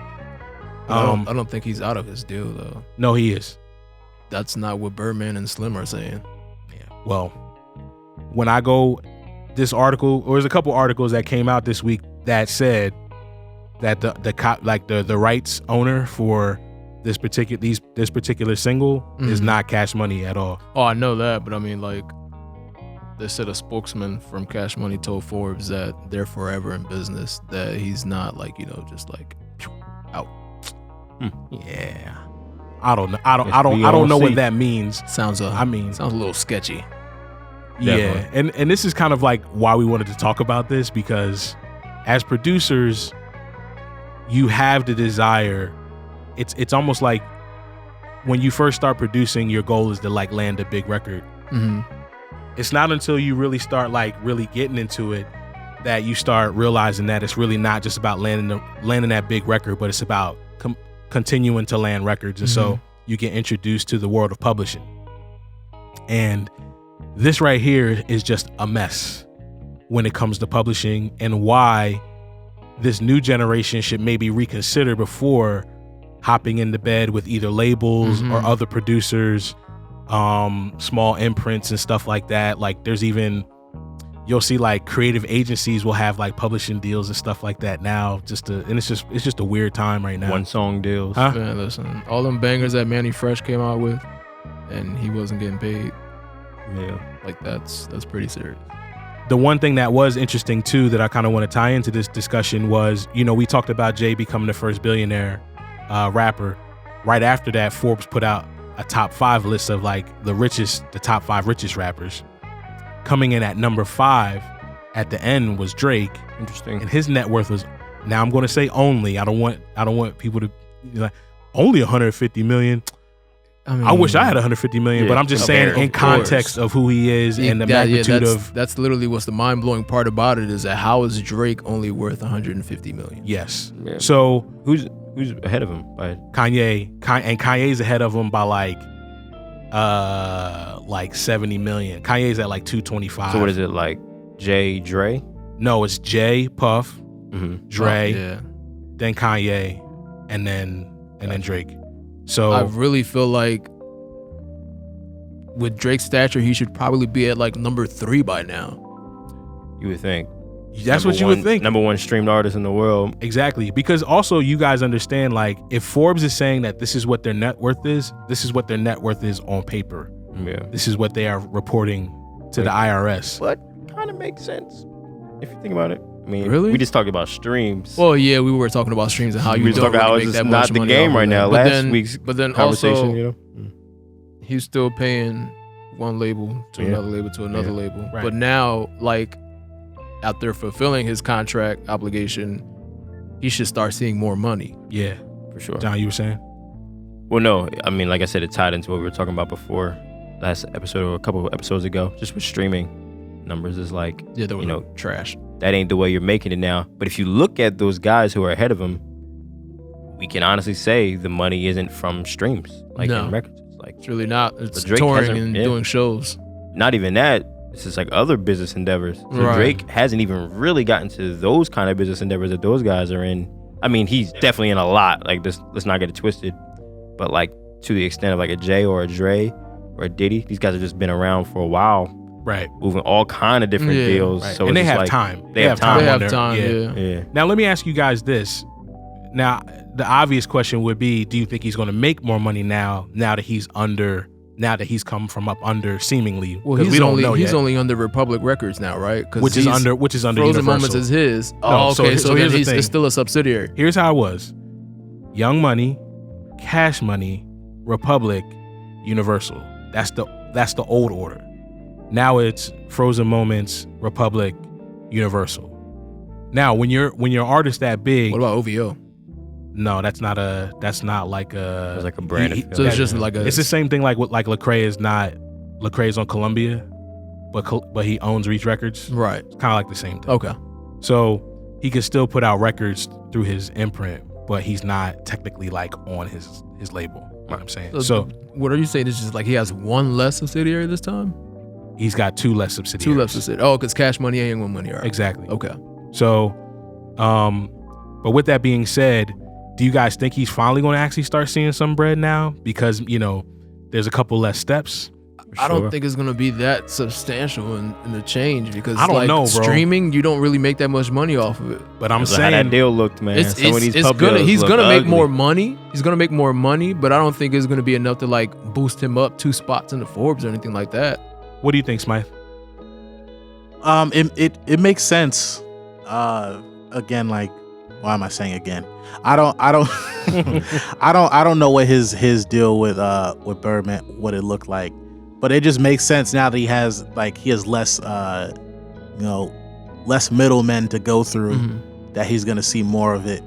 I don't think he's out of his deal though. No, he is. That's not what Birdman and Slim are saying. Yeah. Well, when I go, this article, or there's a couple articles that came out this week that said that the rights owner for this particular single is not Cash Money at all. Oh, I know that, but I mean, like, they said a spokesman from Cash Money told Forbes that they're forever in business, that he's not like, just like out. Yeah. I don't know. I don't know what that means. Sounds a little sketchy. Yeah. And this is kind of like why we wanted to talk about this, because as producers, you have the desire. It's almost like when you first start producing, your goal is to like land a big record. Mm-hmm. It's not until you really start like really getting into it that you start realizing that it's really not just about landing that big record, but it's about continuing to land records. And so you get introduced to the world of publishing. And this right here is just a mess when it comes to publishing, and why this new generation should maybe reconsider before hopping into bed with either labels or other producers, small imprints and stuff like that. Like there's even, you'll see like creative agencies will have like publishing deals and stuff like that now, and it's just a weird time right now. One song deals. Huh? Man, listen, all them bangers that Manny Fresh came out with, and he wasn't getting paid. Yeah. Like that's pretty serious. The one thing that was interesting too that I kind of want to tie into this discussion was, we talked about Jay becoming the first billionaire rapper. Right after that, Forbes put out a top 5 list of like the top 5 richest rappers. Coming in at number 5 at the end was Drake. Interesting. And his net worth was, now I'm going to say only, I don't want people to be like, only 150 million. I mean, I wish I had 150 million, but I'm just saying in context of who he is and the magnitude of. That's literally what's the mind blowing part about it, is that how is Drake only worth 150 million? Yes. Yeah. So who's ahead of him by Kanye? And Kanye's ahead of him by like 70 million. Kanye's at like 225. So what is it, like Jay, Dre? No, it's Jay, Puff, Dre, then Kanye, and then Drake. So I really feel like with Drake's stature, he should probably be at like number 3 by now. You would think. That's what you would think. Number 1 streamed artist in the world. Exactly. Because also you guys understand, like, if Forbes is saying that this is what their net worth is, this is what their net worth is on paper. Yeah. This is what they are reporting to the IRS. But kind of makes sense if you think about it. I mean, really? We just talked about streams. Well, yeah, we were talking about streams and how you don't really make that much money. Not the game right now. But Last week's conversation, also, he's still paying one label to another label to another label. Right. But now, like, after fulfilling his contract obligation, he should start seeing more money. Yeah, for sure. John, you were saying? Well, no, I mean, like I said, it tied into what we were talking about before, last episode or a couple of episodes ago. Just with streaming numbers is like, trash. That ain't the way you're making it now. But if you look at those guys who are ahead of him, we can honestly say the money isn't from streams, like in records. It's really not. It's touring and doing shows. Not even that. It's just like other business endeavors. So Drake hasn't even really gotten to those kind of business endeavors that those guys are in. I mean, he's definitely in a lot. Like, let's not get it twisted. But like to the extent of like a Jay or a Dre or a Diddy, these guys have just been around for a while. Right. Moving all kind of different deals. Right. So and they have like, time. They have time. They have time. Yeah. Now, let me ask you guys this. Now, the obvious question would be, do you think he's going to make more money now that he's come from up under, seemingly? Well, he's only under Republic Records now, right? Which is under Frozen Universal. Moments is his. No, okay. So here's the thing. It's still a subsidiary. Here's how it was: Young Money, Cash Money, Republic, Universal. That's the old order. Now it's Frozen Moments, Republic, Universal. Now, when you're an artist that big, what about OVO? No, that's not like a. It's like a brand. So it's just like a. It's the same thing like Lecrae is not Lecrae's on Columbia, but he owns Reach Records. Right. It's kind of like the same thing. Okay. So he can still put out records through his imprint, but he's not technically like on his label. You know what I'm saying? So what are you saying? It's just like he has one less subsidiary this time? he's got two less subsidiaries. Two less subsidiaries. Oh, because Cash Money and Young Money are. Exactly. Okay. So, but with that being said, do you guys think he's finally going to actually start seeing some bread now? Because, you know, there's a couple less steps. I don't think it's going to be that substantial in the change because I don't know, bro. Streaming, you don't really make that much money off of it. But I'm How saying that deal looked, man. He's gonna make more money. He's gonna make more money, but I don't think it's gonna be enough to like boost him up 2 spots in the Forbes or anything like that. What do you think, Smythe? It makes sense. Again, like, why am I saying again? I don't I don't know what his deal with Birdman, what it looked like, but it just makes sense now that he has less less middlemen to go through, that he's gonna see more of it.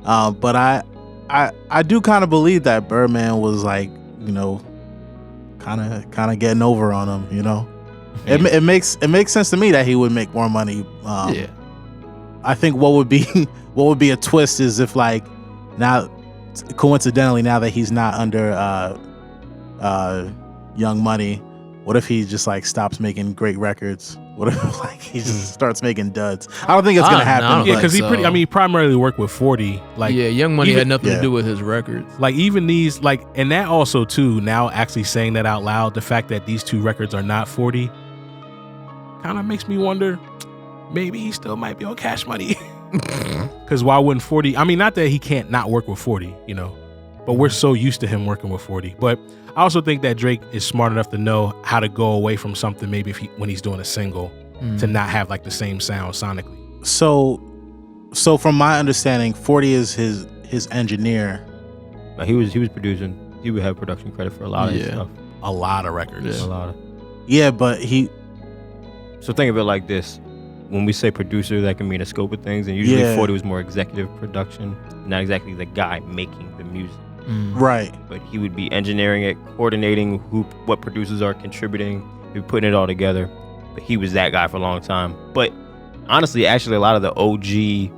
But I do kind of believe that Birdman was like, kind of getting over on him. It makes sense to me that he would make more money. Yeah. I think what would be a twist is if, like, now, coincidentally, now that he's not under Young Money, what if he just like stops making great records? What if like he just starts making duds? I don't think it's gonna happen. Yeah, because he primarily worked with 40. Like, yeah, Young Money had nothing to do with his records. Like, even these, like, and that also too, now actually saying that out loud, the fact that these two records are not 40 kind of makes me wonder, maybe he still might be on Cash Money. Because why wouldn't 40? I mean, not that he can't not work with 40, but we're so used to him working with 40. But I also think that Drake is smart enough to know how to go away from something, maybe when he's doing a single, to not have like the same sound sonically. So from my understanding, 40 is his engineer. He was producing. He would have production credit for a lot of his stuff. A lot of records. Yeah. A lot of. Yeah, but he. So think of it like this: when we say producer, that can mean a scope of things, and usually 40 was more executive production, not exactly the guy making the music. Right. But he would be engineering it, coordinating what producers are contributing, he'd be putting it all together. But he was that guy for a long time. But honestly, actually, a lot of the OG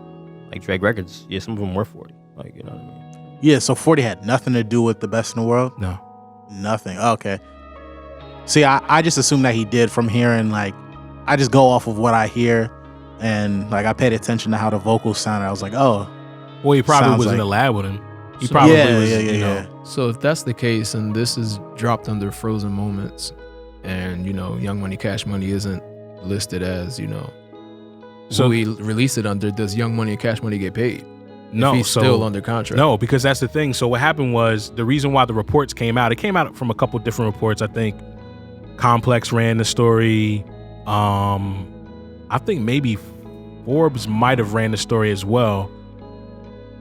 like Drake records, some of them were 40. Like, you know what I mean? Yeah, so 40 had nothing to do with the best in the world? No. Nothing. Okay. See, I just assumed that he did from hearing, like, I just go off of what I hear, and like I paid attention to how the vocals sounded. I was like, oh. Well, he probably was in the lab with him. He probably was, yeah. So if that's the case, and this is dropped under Frozen Moments, and Young Money, Cash Money isn't listed as so we release it under, does Young Money and Cash Money get paid? No, if he's still under contract. No, because that's the thing. So what happened was, the reason why the reports came out, it came out from a couple different reports. I think Complex ran the story. I think maybe Forbes might have ran the story as well.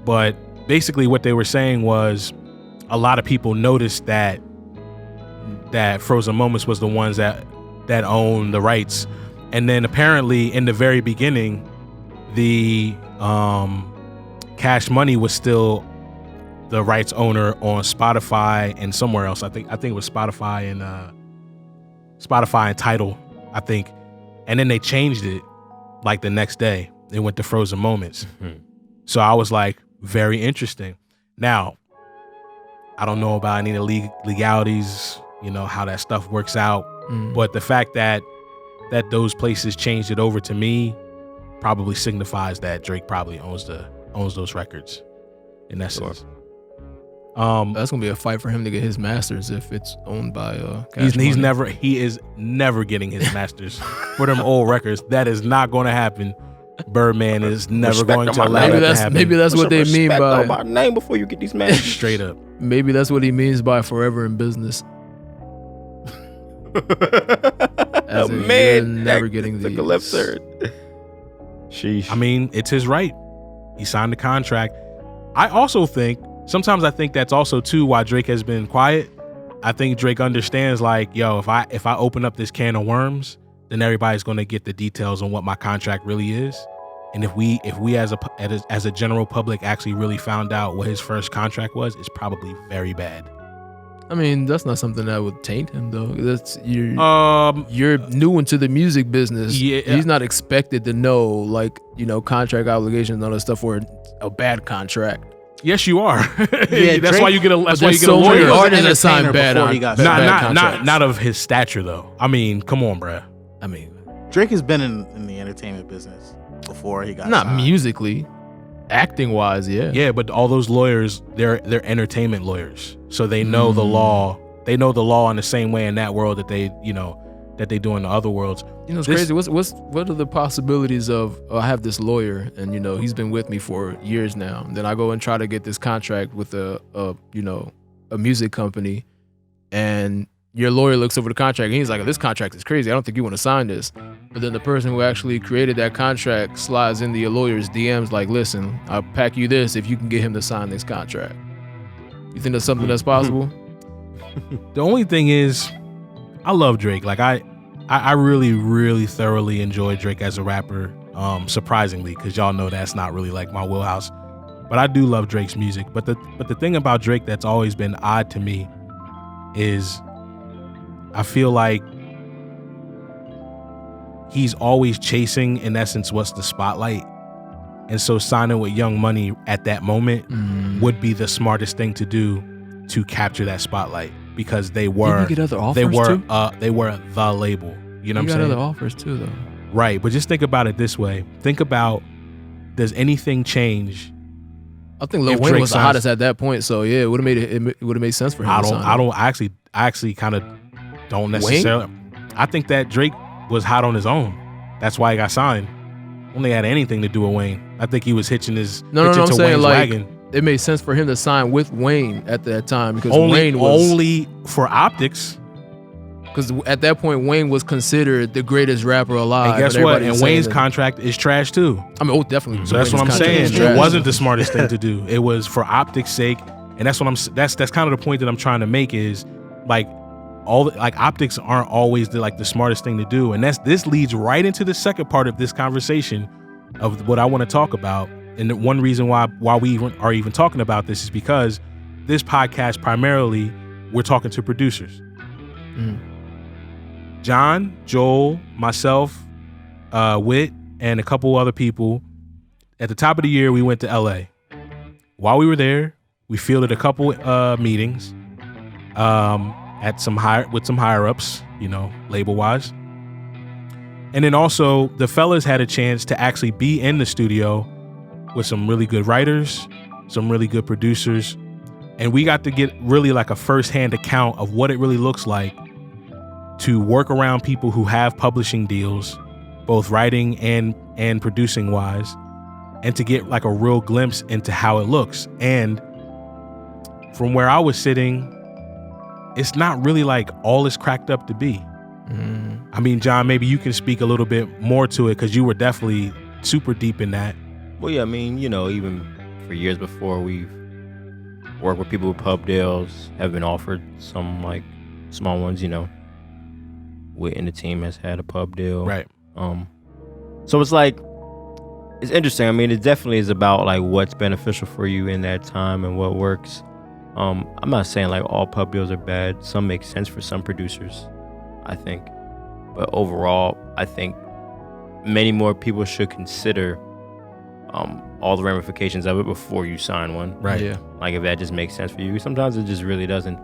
But basically what they were saying was, a lot of people noticed that Frozen Moments was the ones that owned the rights. And then apparently in the very beginning, the Cash Money was still the rights owner on Spotify and somewhere else. I think it was Spotify and Tidal, I think. And then they changed it like the next day. It went to Frozen Moments. So I was like, very interesting. Now, I don't know about any of the legalities, how that stuff works out. But the fact that those places changed it over to me probably signifies that Drake probably owns those records in essence. That's gonna be a fight for him to get his masters if it's owned by he is never getting his masters for them old records. That is not going to happen. Birdman is never going to allow that to happen. Maybe that's what they mean by my name before you get these masters. Straight up. Maybe that's what he means by forever in business. As man, never getting the left third. Sheesh. I mean, it's his right. He signed the contract. I also think, sometimes I think that's also too why Drake has been quiet. I think Drake understands, like, yo, if I open up this can of worms, then everybody's going to get the details on what my contract really is. And if we as a general public actually really found out what his first contract was, it's probably very bad. I mean, that's not something that would taint him, though. That's you're new into the music business. Yeah. He's not expected to know, like, contract obligations and all that stuff, or a bad contract. Yes, you are. Yeah, that's Drake- why you get a. That's why you get a so many lawyer. artists that entertainer sign bad before he got bad signed. contracts. Not of his stature though. I mean, come on, bruh. I mean, Drake has been in the entertainment business before he got not signed. musically, acting wise, yeah. Yeah, but all those lawyers, they're entertainment lawyers, so they know the law. They know the law in the same way in that world that they do in the other worlds. It's crazy. What are the possibilities of I have this lawyer and he's been with me for years now. And then I go and try to get this contract with a music company, and your lawyer looks over the contract and he's like, "This contract is crazy. I don't think you want to sign this." But then the person who actually created that contract slides into your lawyer's DMs like, "Listen, I'll pack you this if you can get him to sign this contract." You think that's something that's possible? The only thing is, I love Drake. Like I really, really thoroughly enjoy Drake as a rapper. Surprisingly, because y'all know that's not really like my wheelhouse. But I do love Drake's music. But the thing about Drake that's always been odd to me is I feel like he's always chasing, in essence, what's the spotlight. And so signing with Young Money at that moment would be the smartest thing to do to capture that spotlight, because they were Didn't you get other offers they were too? they were the label. You know what I'm You got saying? other offers too, though. Right, but just think about it this way. Think about, does anything change? I think Lil If Wayne Drake was the signs- hottest at that point, so yeah, it would have made sense for him. I actually kind of don't necessarily. I think that Drake was hot on his own. That's why he got signed. Only had anything to do with Wayne. I think he was hitching his No, hitching I'm to saying Wayne's like wagon. it made sense for him to sign with Wayne at that time because Only Wayne was for optics. because at that point Wayne was considered the greatest rapper alive. And guess but what? everybody And was Wayne's saying contract is trash too. I mean, definitely. So that's what I'm Wayne's contract saying. was It trash. wasn't the smartest thing to do. It was for optics' sake, and that's what that's kind of the point that I'm trying to make is like optics aren't always the smartest thing to do, and this leads right into the second part of this conversation of what I want to talk about. And the one reason why we are even talking about this is because this podcast primarily we're talking to producers. John, Joel, myself, Wit, and a couple other people. At the top of the year, we went to LA. While we were there, we fielded a couple meetings with some higher ups, label wise. And then also the fellas had a chance to actually be in the studio with some really good writers, some really good producers. And we got to get really like a firsthand account of what it really looks like to work around people who have publishing deals, both writing and producing wise, and to get like a real glimpse into how it looks. And from where I was sitting, it's not really like all it's cracked up to be. I mean, John, maybe you can speak a little bit more to it because you were definitely super deep in that. Well, yeah, I mean, even for years before, we've worked with people with pub deals, have been offered some like small ones, Wit in the team has had a pub deal. Right. So it's like, it's interesting. I mean, it definitely is about like what's beneficial for you in that time and what works. I'm not saying like all pub deals are bad. Some make sense for some producers, I think. But overall, I think many more people should consider all the ramifications of it before you sign one. Right. Yeah. Like if that just makes sense for you. Sometimes it just really doesn't.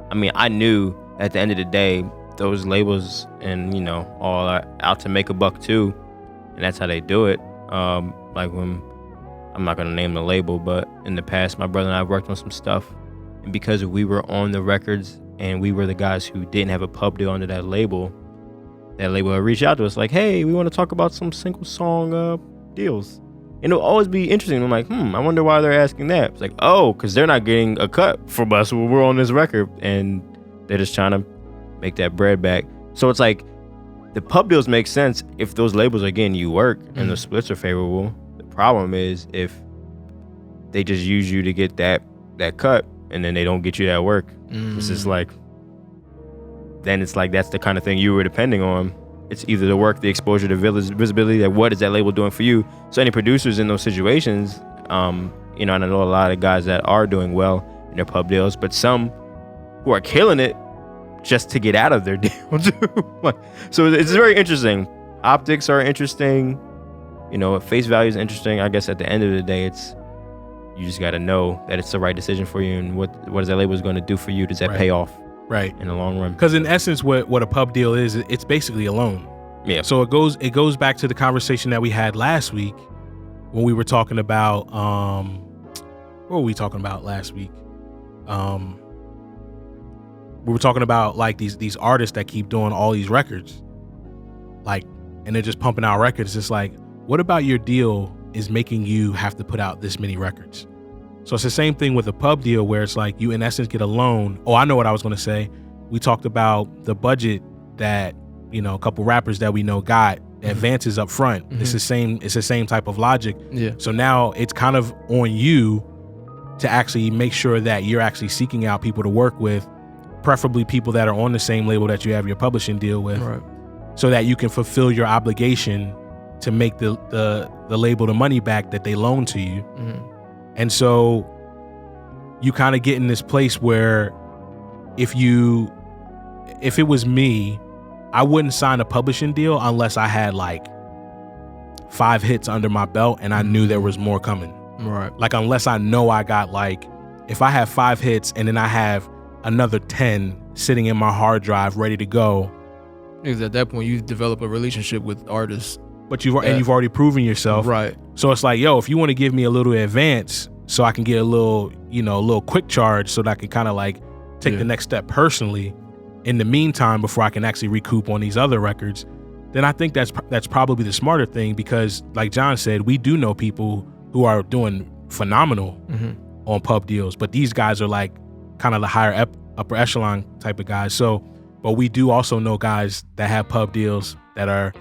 I mean, I knew at the end of the day, those labels and, all are out to make a buck too. And that's how they do it. Like when, I'm not going to name the label, but in the past, my brother and I worked on some stuff. And because we were on the records and we were the guys who didn't have a pub deal under that label would reach out to us like, hey, we want to talk about some single song deals. And it'll always be interesting. I'm like, I wonder why they're asking that. It's like, oh, because they're not getting a cut from us when we're on this record. And they're just trying to make that bread back. So it's like, the pub deals make sense if those labels are getting you work and the splits are favorable. The problem is if they just use you to get that cut and then they don't get you that work. It's just like, then it's like that's the kind of thing you were depending on. It's either the work, the exposure, the visibility, that what is that label doing for you? So any producers in those situations, and I know a lot of guys that are doing well in their pub deals, but some who are killing it just to get out of their deal too. So it's very interesting. Optics are interesting. Face value is interesting. I guess at the end of the day, you just got to know that it's the right decision for you, and what is that label going to do for you? Does that pay off? Right. In the long run. Because in essence, what a pub deal is, it's basically a loan. Yeah. So it goes back to the conversation that we had last week when we were talking about what were we talking about last week? We were talking about like these artists that keep doing all these records, like, and they're just pumping out records. It's like, what about your deal is making you have to put out this many records? So it's the same thing with a pub deal where it's like you in essence get a loan. Oh, I know what I was going to say. We talked about the budget that, a couple rappers that we know got advances up front. It's the same type of logic. Yeah. So now it's kind of on you to actually make sure that you're actually seeking out people to work with, preferably people that are on the same label that you have your publishing deal with, Right. so that you can fulfill your obligation to make the label the money back that they loan to you. And so you kind of get in this place where if it was me, I wouldn't sign a publishing deal unless I had like 5 hits under my belt and I knew there was more coming. Right. Like, unless I know I got, like, if I have 5 hits and then I have another 10 sitting in my hard drive ready to go. Because at that point you develop a relationship with artists. But you've already proven yourself. Right. So it's like, yo, if you want to give me a little advance so I can get a little quick charge so that I can kind of like take the next step personally in the meantime before I can actually recoup on these other records, then I think that's probably the smarter thing, because like John said, we do know people who are doing phenomenal on pub deals, but these guys are like kind of the higher upper echelon type of guys. So, but we do also know guys that have pub deals that are,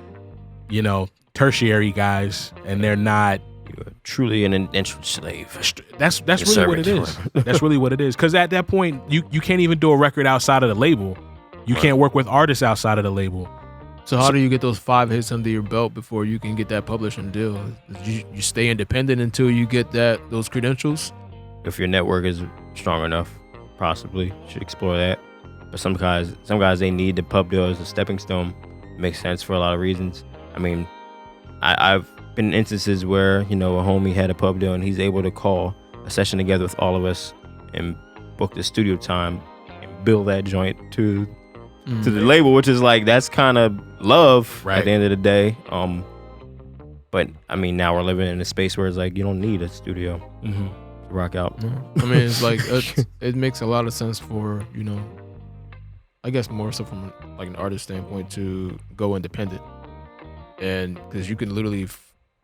tertiary guys, and they're not. You're truly an indentured slave. That's really what it is. That's really what it is. Because at that point, you can't even do a record outside of the label. You can't work with artists outside of the label. So how do you get those 5 hits under your belt before you can get that publishing deal? You stay independent until you get those credentials? If your network is strong enough, possibly should explore that. But some guys they need the pub deal as a stepping stone. Makes sense for a lot of reasons. I mean, I've been in instances where, a homie had a pub deal and he's able to call a session together with all of us and book the studio time and bill that joint to the label, which is like, that's kind of love at the end of the day. But I mean, now we're living in a space where it's like, you don't need a studio to rock out. I mean, it's like, it makes a lot of sense for, I guess more so from like an artist standpoint to go independent. And because you can literally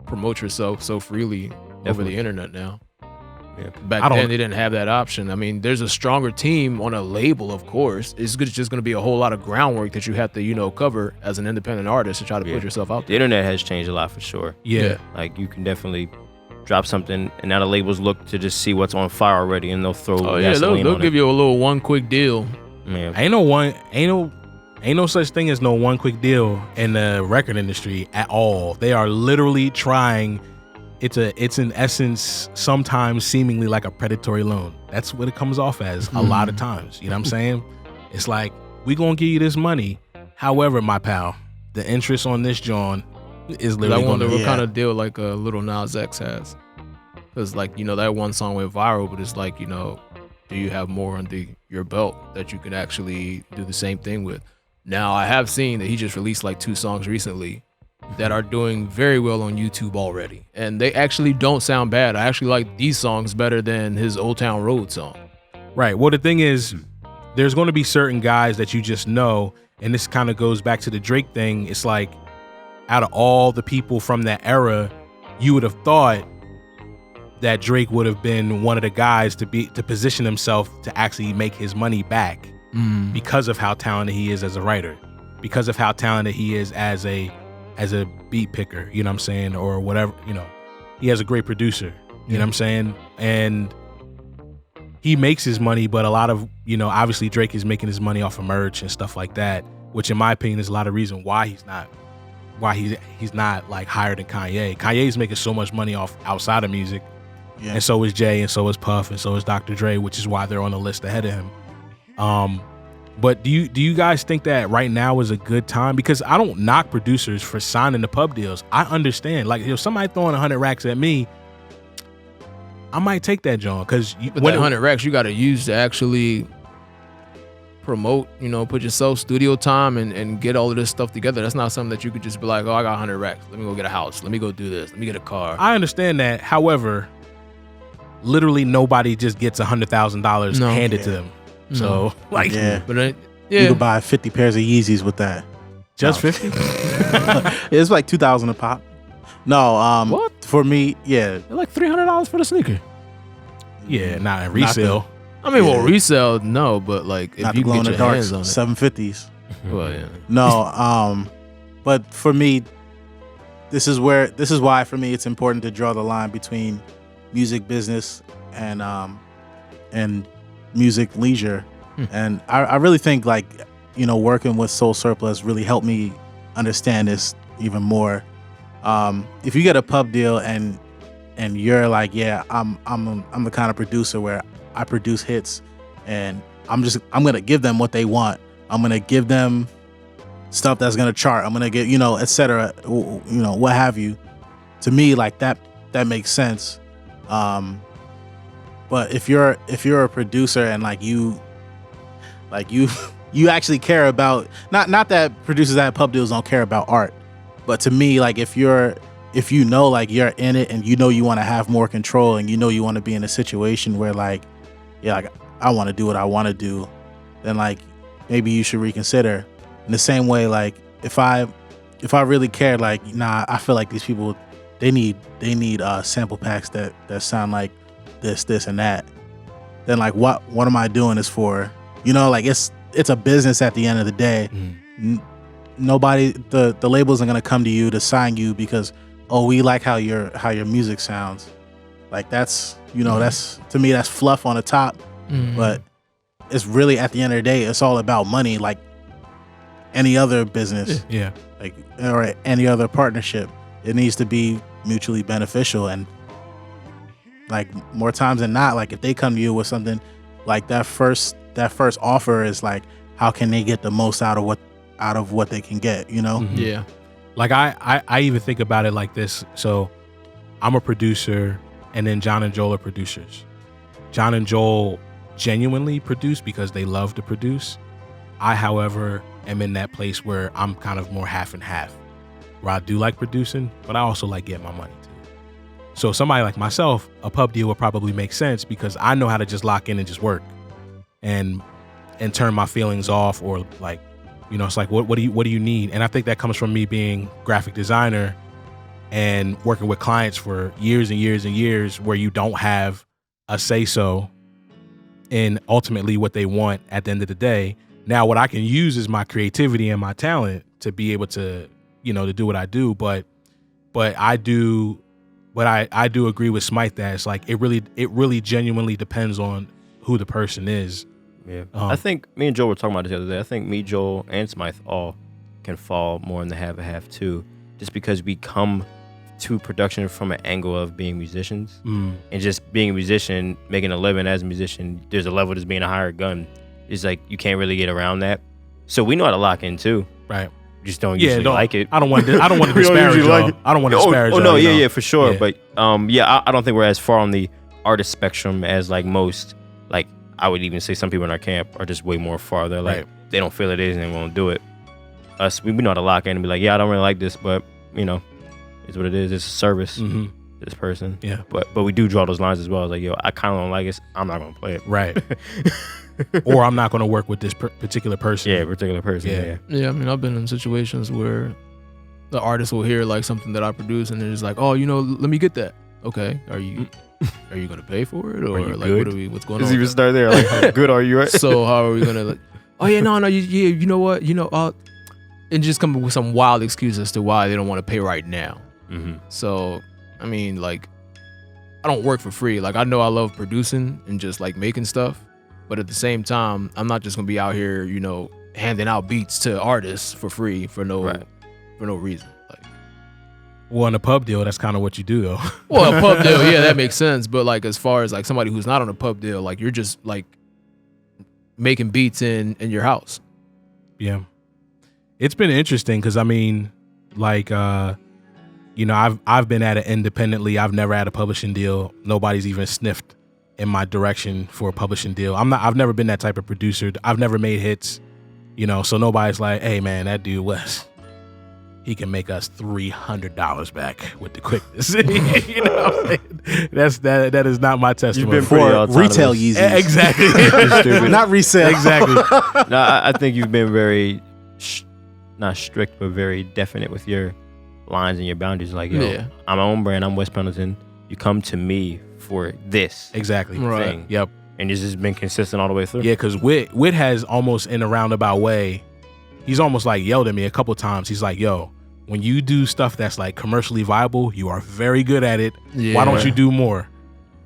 promote yourself so freely over the internet now. Yeah. Back then, they didn't have that option. I mean, there's a stronger team on a label, of course. It's just going to be a whole lot of groundwork that you have to, cover as an independent artist to try to put yourself out The there. internet has changed a lot for sure. Yeah. Like, you can definitely drop something, and now the labels look to just see what's on fire already, and they'll throw gasoline they'll on give it. you a little one quick deal. Yeah. Ain't no such thing as no one quick deal in the record industry at all. They are literally trying. It's in essence sometimes seemingly like a predatory loan. That's what it comes off as a lot of times. You know what I'm saying? It's like, we gonna give you this money. However, my pal, the interest on this John is literally. I wonder what kind of deal like a Lil Nas X has, because like that one song went viral, but it's like do you have more under your belt that you can actually do the same thing with? Now, I have seen that he just released like 2 songs recently that are doing very well on YouTube already. And they actually don't sound bad. I actually like these songs better than his Old Town Road song. Right. Well, the thing is, there's going to be certain guys that you just know, and this kind of goes back to the Drake thing. It's like, out of all the people from that era, you would have thought that Drake would have been one of the guys to position himself to actually make his money back. Because of how talented he is as a writer, because of how talented he is as a beat picker, you know what I'm saying, or whatever, he has a great producer, you know what I'm saying, and he makes his money, but a lot of, obviously Drake is making his money off of merch and stuff like that, which in my opinion is a lot of reason why he's not like higher than Kanye. Kanye's making so much money off outside of music, and so is Jay, and so is Puff, and so is Dr. Dre, which is why they're on the list ahead of him. But do you guys think that right now is a good time? Because I don't knock producers for signing the pub deals. I understand. Like, if somebody throwing 100 racks at me, I might take that, John. Because when 100 racks, you got to use to actually promote, put yourself studio time and get all of this stuff together. That's not something that you could just be like, oh, I got 100 racks. Let me go get a house. Let me go do this. Let me get a car. I understand that. However, literally nobody just gets $100,000 handed to them. So, like, but you could buy 50 pairs of Yeezys with that. Just 50? It's like $2,000 a pop. No, what? For me, yeah. They're like $300 for the sneaker. Yeah, not in resale. Well, resale, no, but like if not you the glow get in your the dark hands on it. 750s. Well, yeah. No, but for me, this is why for me it's important to draw the line between music business and music leisure. And I really think, like, working with Soul Surplus really helped me understand this even more. If you get a pub deal and you're like, yeah, I'm the kind of producer where I produce hits, and I'm gonna give them what they want. I'm gonna give them stuff that's gonna chart. I'm gonna get, etc. What have you. To me, like that makes sense. But if you're a producer and you actually care about, not that producers that have pub deals don't care about art, but to me, like, if you're you're in it and you want to have more control and you want to be in a situation where I want to do what I want to do, then maybe you should reconsider. In the same way, if I really cared, I feel like these people, they need sample packs that sound like this and that, then what am I doing this for? It's a business at the end of the day. Nobody, the label isn't gonna come to you to sign you because, oh, we like how your music sounds. That's that's, to me, that's fluff on the top. But it's really, at the end of the day, it's all about money, like any other business. Yeah. Or any other partnership. It needs to be mutually beneficial, and more times than not, if they come to you with something that first offer is how can they get the most out of what they can get, Yeah. I even think about it like this. So I'm a producer, and then John and Joel are producers. John and Joel genuinely produce because they love to produce. I, however, am in that place where I'm kind of more half and half, where I do like producing, but I also like getting my money too. So somebody like myself, a pub deal would probably make sense because I know how to just lock in and just work and turn my feelings off, or it's what do you need? And I think that comes from me being graphic designer and working with clients for years and years and years, where you don't have a say-so in ultimately what they want at the end of the day. Now, what I can use is my creativity and my talent to be able to, to do what I do. But I do agree with Smythe that it's it really genuinely depends on who the person is. Yeah. I think me and Joel were talking about this the other day. I think me, Joel, and Smythe all can fall more in the have a have too, just because we come to production from an angle of being musicians, and just being a musician, making a living as a musician. There's a level that's being a hired gun. It's you can't really get around that. So we know how to lock in too. Right. Just don't usually like it. I don't want to disparage y'all. I don't want to disparage y'all. Oh no, yeah, for sure. Yeah. But I don't think we're as far on the artist spectrum as most. I would even say some people in our camp are just way more farther. They don't feel it is and they won't do it. Us, we know how to lock in and be like, yeah, I don't really like this, but it's what it is. It's a service to this person. Yeah. But we do draw those lines as well. Yo, I kind of don't like it. I'm not gonna play it. Right. Or I'm not gonna work with this particular person. Yeah, particular person. Yeah. Yeah. I mean, I've been in situations where the artist will hear something that I produce and they're just like, oh, let me get that. Okay, are you gonna pay for it, or what's going on? Does even start there? How good are you? Right? So how are we gonna oh yeah, no, you know what, and just come up with some wild excuse as to why they don't want to pay right now. So I mean, I don't work for free. I know I love producing and just making stuff, but at the same time, I'm not just gonna be out here, handing out beats to artists for free for no reason. Well, in a pub deal, that's kind of what you do, though. Well, a pub deal, yeah, that makes sense. But as far as somebody who's not on a pub deal, you're just making beats in your house. Yeah. It's been interesting because I mean, like, you know, I've been at it independently. I've never had a publishing deal. Nobody's even sniffed in my direction for a publishing deal. I've never been that type of producer. I've never made hits, you know, so nobody's like, hey man, that dude Wes, he can make us $300 back with the quickness. You know what I'm saying? That is not my testimony. You've been pretty For retail Yeezys. Exactly. Not resale. Exactly. No, I think you've been very, not strict, but very definite with your lines and your boundaries. Like, yo, Yeah. I'm my own brand. I'm Wes Pendleton. You come to me for this Exactly. thing. Yep. And it's just been consistent all the way through. Yeah, because Wit has almost in a roundabout way, he's almost like yelled at me a couple times. He's like, yo, when you do stuff that's like commercially viable, you are very good at it. Yeah. Why don't you do more?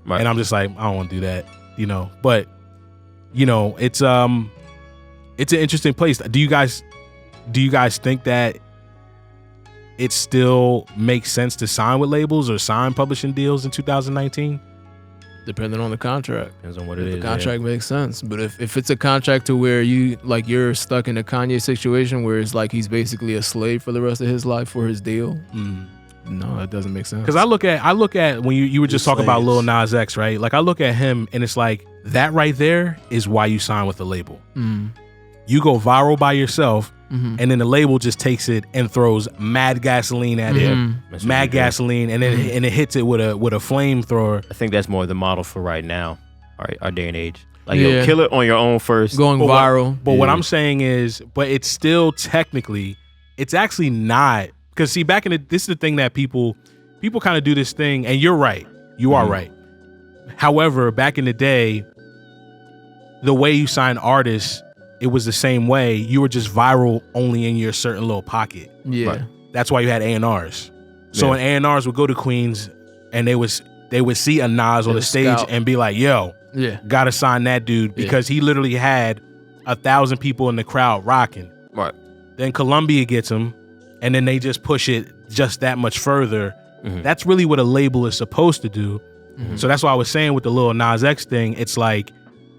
Right. And I'm just like, I don't want to do that, you know. But, you know, it's an interesting place. Do you guys think that it still makes sense to sign with labels or sign publishing deals in 2019? Depending on the contract. Depends on what If it the is. contract makes sense. But if it's a contract to where you're stuck in a Kanye situation where it's like he's basically a slave for the rest of his life for his deal, no, that doesn't make sense. Because I look at when you were just talking about slaves. Lil Nas X, right? Like I look at him and it's like that right there is why you sign with the label. You go viral by yourself, and then the label just takes it and throws mad gasoline at it, That's what mad we do. gasoline, and then and it hits it with a flamethrower. I think that's more the model for right now, our day and age. Like, Yeah. yo, kill it on your own first. Going But viral. But what Yeah. I'm saying is, but it's still technically, it's actually not. Because see, back in this is the thing that people kind of do this thing, and you're right, you are right. However, back in the day, the way you sign artists, it was the same way. You were just viral only in your certain little pocket. Yeah. Right. That's why you had A&Rs. So Yeah. when A&Rs would go to Queens, and they would see a Nas on the would stage scout. and be like, "Yo, Yeah. gotta sign that dude," because he literally had 1,000 people in the crowd rocking. Right. Then Columbia gets him, and then they just push it just that much further. That's really what a label is supposed to do. So that's why I was saying with the Lil Nas X thing, it's like,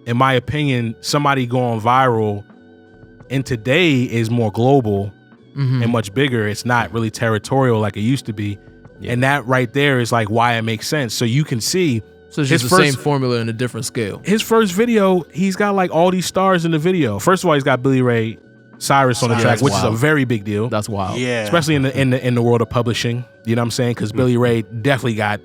in my opinion, somebody going viral in today is more global and much bigger. It's not really territorial like it used to be. Yeah. And that right there is like why it makes sense. So you can see So it's his just the first- same formula in a different scale. his first video, he's got like all these stars in the video. First of all, he's got Billy Ray Cyrus on the track, That's which is a wild. very big deal. That's wild. Yeah. Especially in the world of publishing. You know what I'm saying? Because Billy Ray definitely got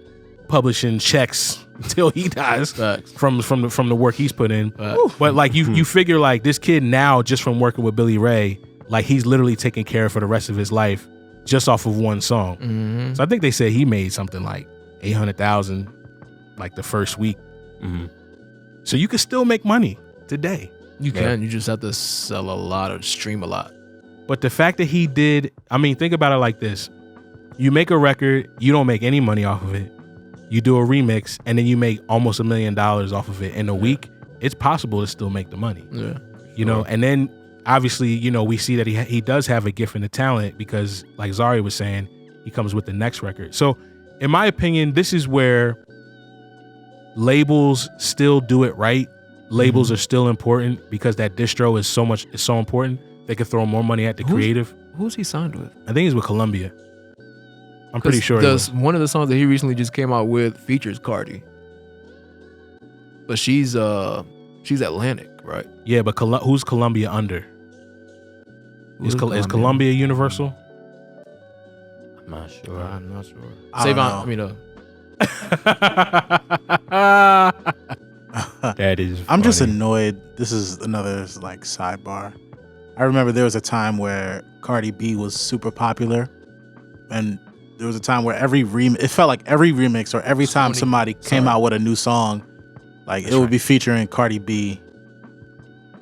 publishing checks till he dies Facts. from the work he's put in. Facts. But like you figure like this kid now, just from working with Billy Ray, like he's literally taking care for the rest of his life just off of one song. So I think they said he made something like 800,000 like the first week. So you can still make money today. You can. You just have to sell a lot or stream a lot. But the fact that he did, I mean, think about it like this. You make a record, you don't make any money off of it. You do a remix, and then you make almost $1 million off of it in a week. It's possible to still make the money. Yeah. You know, and then obviously, you know, we see that he does have a gift and a talent because, like Zari was saying, he comes with the next record. So, in my opinion, this is where labels still do it right. Labels are still important because that distro is so important. They could throw more money at the creative. Who's he signed with? I think he's with Columbia. I'm pretty sure. One of the songs that he recently just came out with features Cardi. But she's Atlantic, right? Yeah, but who's Columbia under? Is Columbia Universal? I'm not sure. I'm not sure. I don't Savon, know. That is. I'm just funny. annoyed. This is another like sidebar. I remember there was a time where Cardi B was super popular, and there was a time where it felt like every remix or every time somebody came out with a new song, like it would be featuring Cardi B,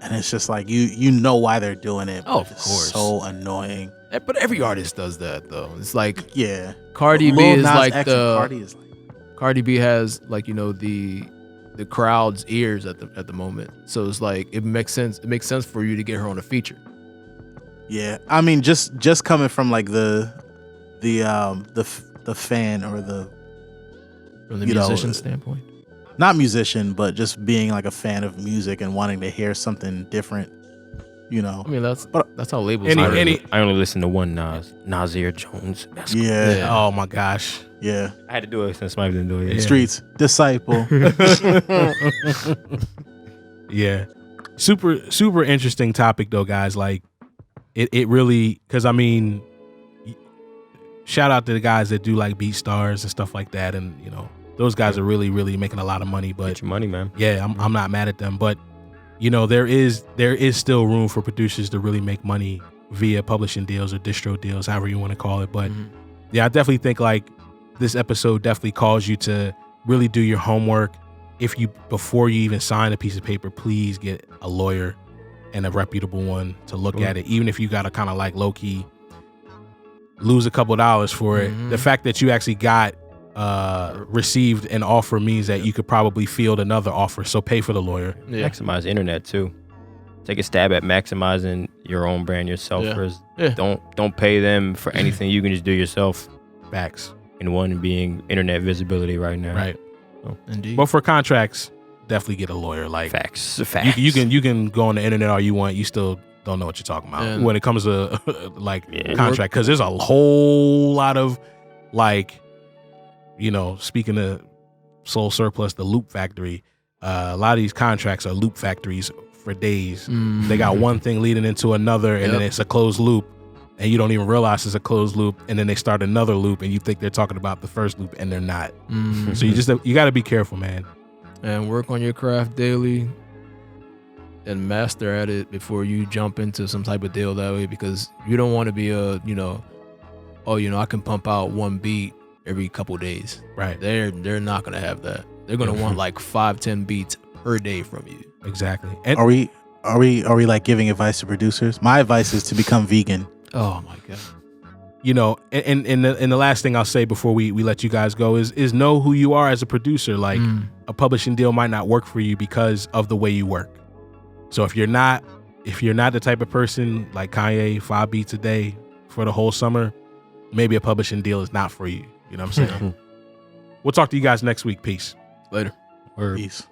and it's just like you know why they're doing it. Oh, but of it's course. so annoying. But every artist does that though. It's like Yeah, Cardi B Lil is Nas like X and the Cardi is like, Cardi B has like, you know, the crowd's ears at the moment. So it's like it makes sense. It makes sense for you to get her on a feature. yeah. I mean, just coming from like the fan or the From the you know, musician standpoint. not musician, but just being like a fan of music and wanting to hear something different, you know. I mean, that's how labels. I only listen to one Nasir Jones. That's cool. Yeah. Oh my gosh. Yeah. I had to do it since Mike didn't do it. Yeah. Streets, Disciple. Yeah. Super interesting topic though, guys. Like it really, because I mean, shout out to the guys that do like BeatStars and stuff like that, and you know those guys are really making a lot of money. But Get your money, man. yeah, I'm not mad at them, but you know there is still room for producers to really make money via publishing deals or distro deals, however you want to call it. But yeah, I definitely think like this episode definitely calls you to really do your homework. Before you even sign a piece of paper, please get a lawyer and a reputable one to look at it. Even if you gotta kind of like low key lose a couple dollars for it. The fact that you actually got received an offer means that you could probably field another offer. So pay for the lawyer. Yeah. Maximize internet too. Take a stab at maximizing your own brand yourself first. Yeah. Don't pay them for anything you can just do yourself. Facts. And one being internet visibility right now. Right. Indeed. But for contracts, definitely get a lawyer. Like Facts. you can go on the internet all you want. You still don't know what you're talking about And when it comes to like contract, because there's a whole lot of like, you know, speaking of Soul Surplus, the Loop Factory, a lot of these contracts are loop factories for days. They got one thing leading into another, and then it's a closed loop, and you don't even realize it's a closed loop, and then they start another loop, and you think they're talking about the first loop, and they're not. So you got to be careful, man. And work on your craft daily and master at it before you jump into some type of deal that way, because you don't want to be I can pump out one beat every couple days. Right. They're not gonna have that. They're gonna want like 5-10 beats per day from you. Exactly. And Are we like giving advice to producers? My advice is to become vegan. Oh my god. you know, and the last thing I'll say before we let you guys go is know who you are as a producer. Like a publishing deal might not work for you because of the way you work. So if you're not the type of person like Kanye, 5 beats a day for the whole summer, maybe a publishing deal is not for you. You know what I'm saying? We'll talk to you guys next week. Peace. Later. Peace.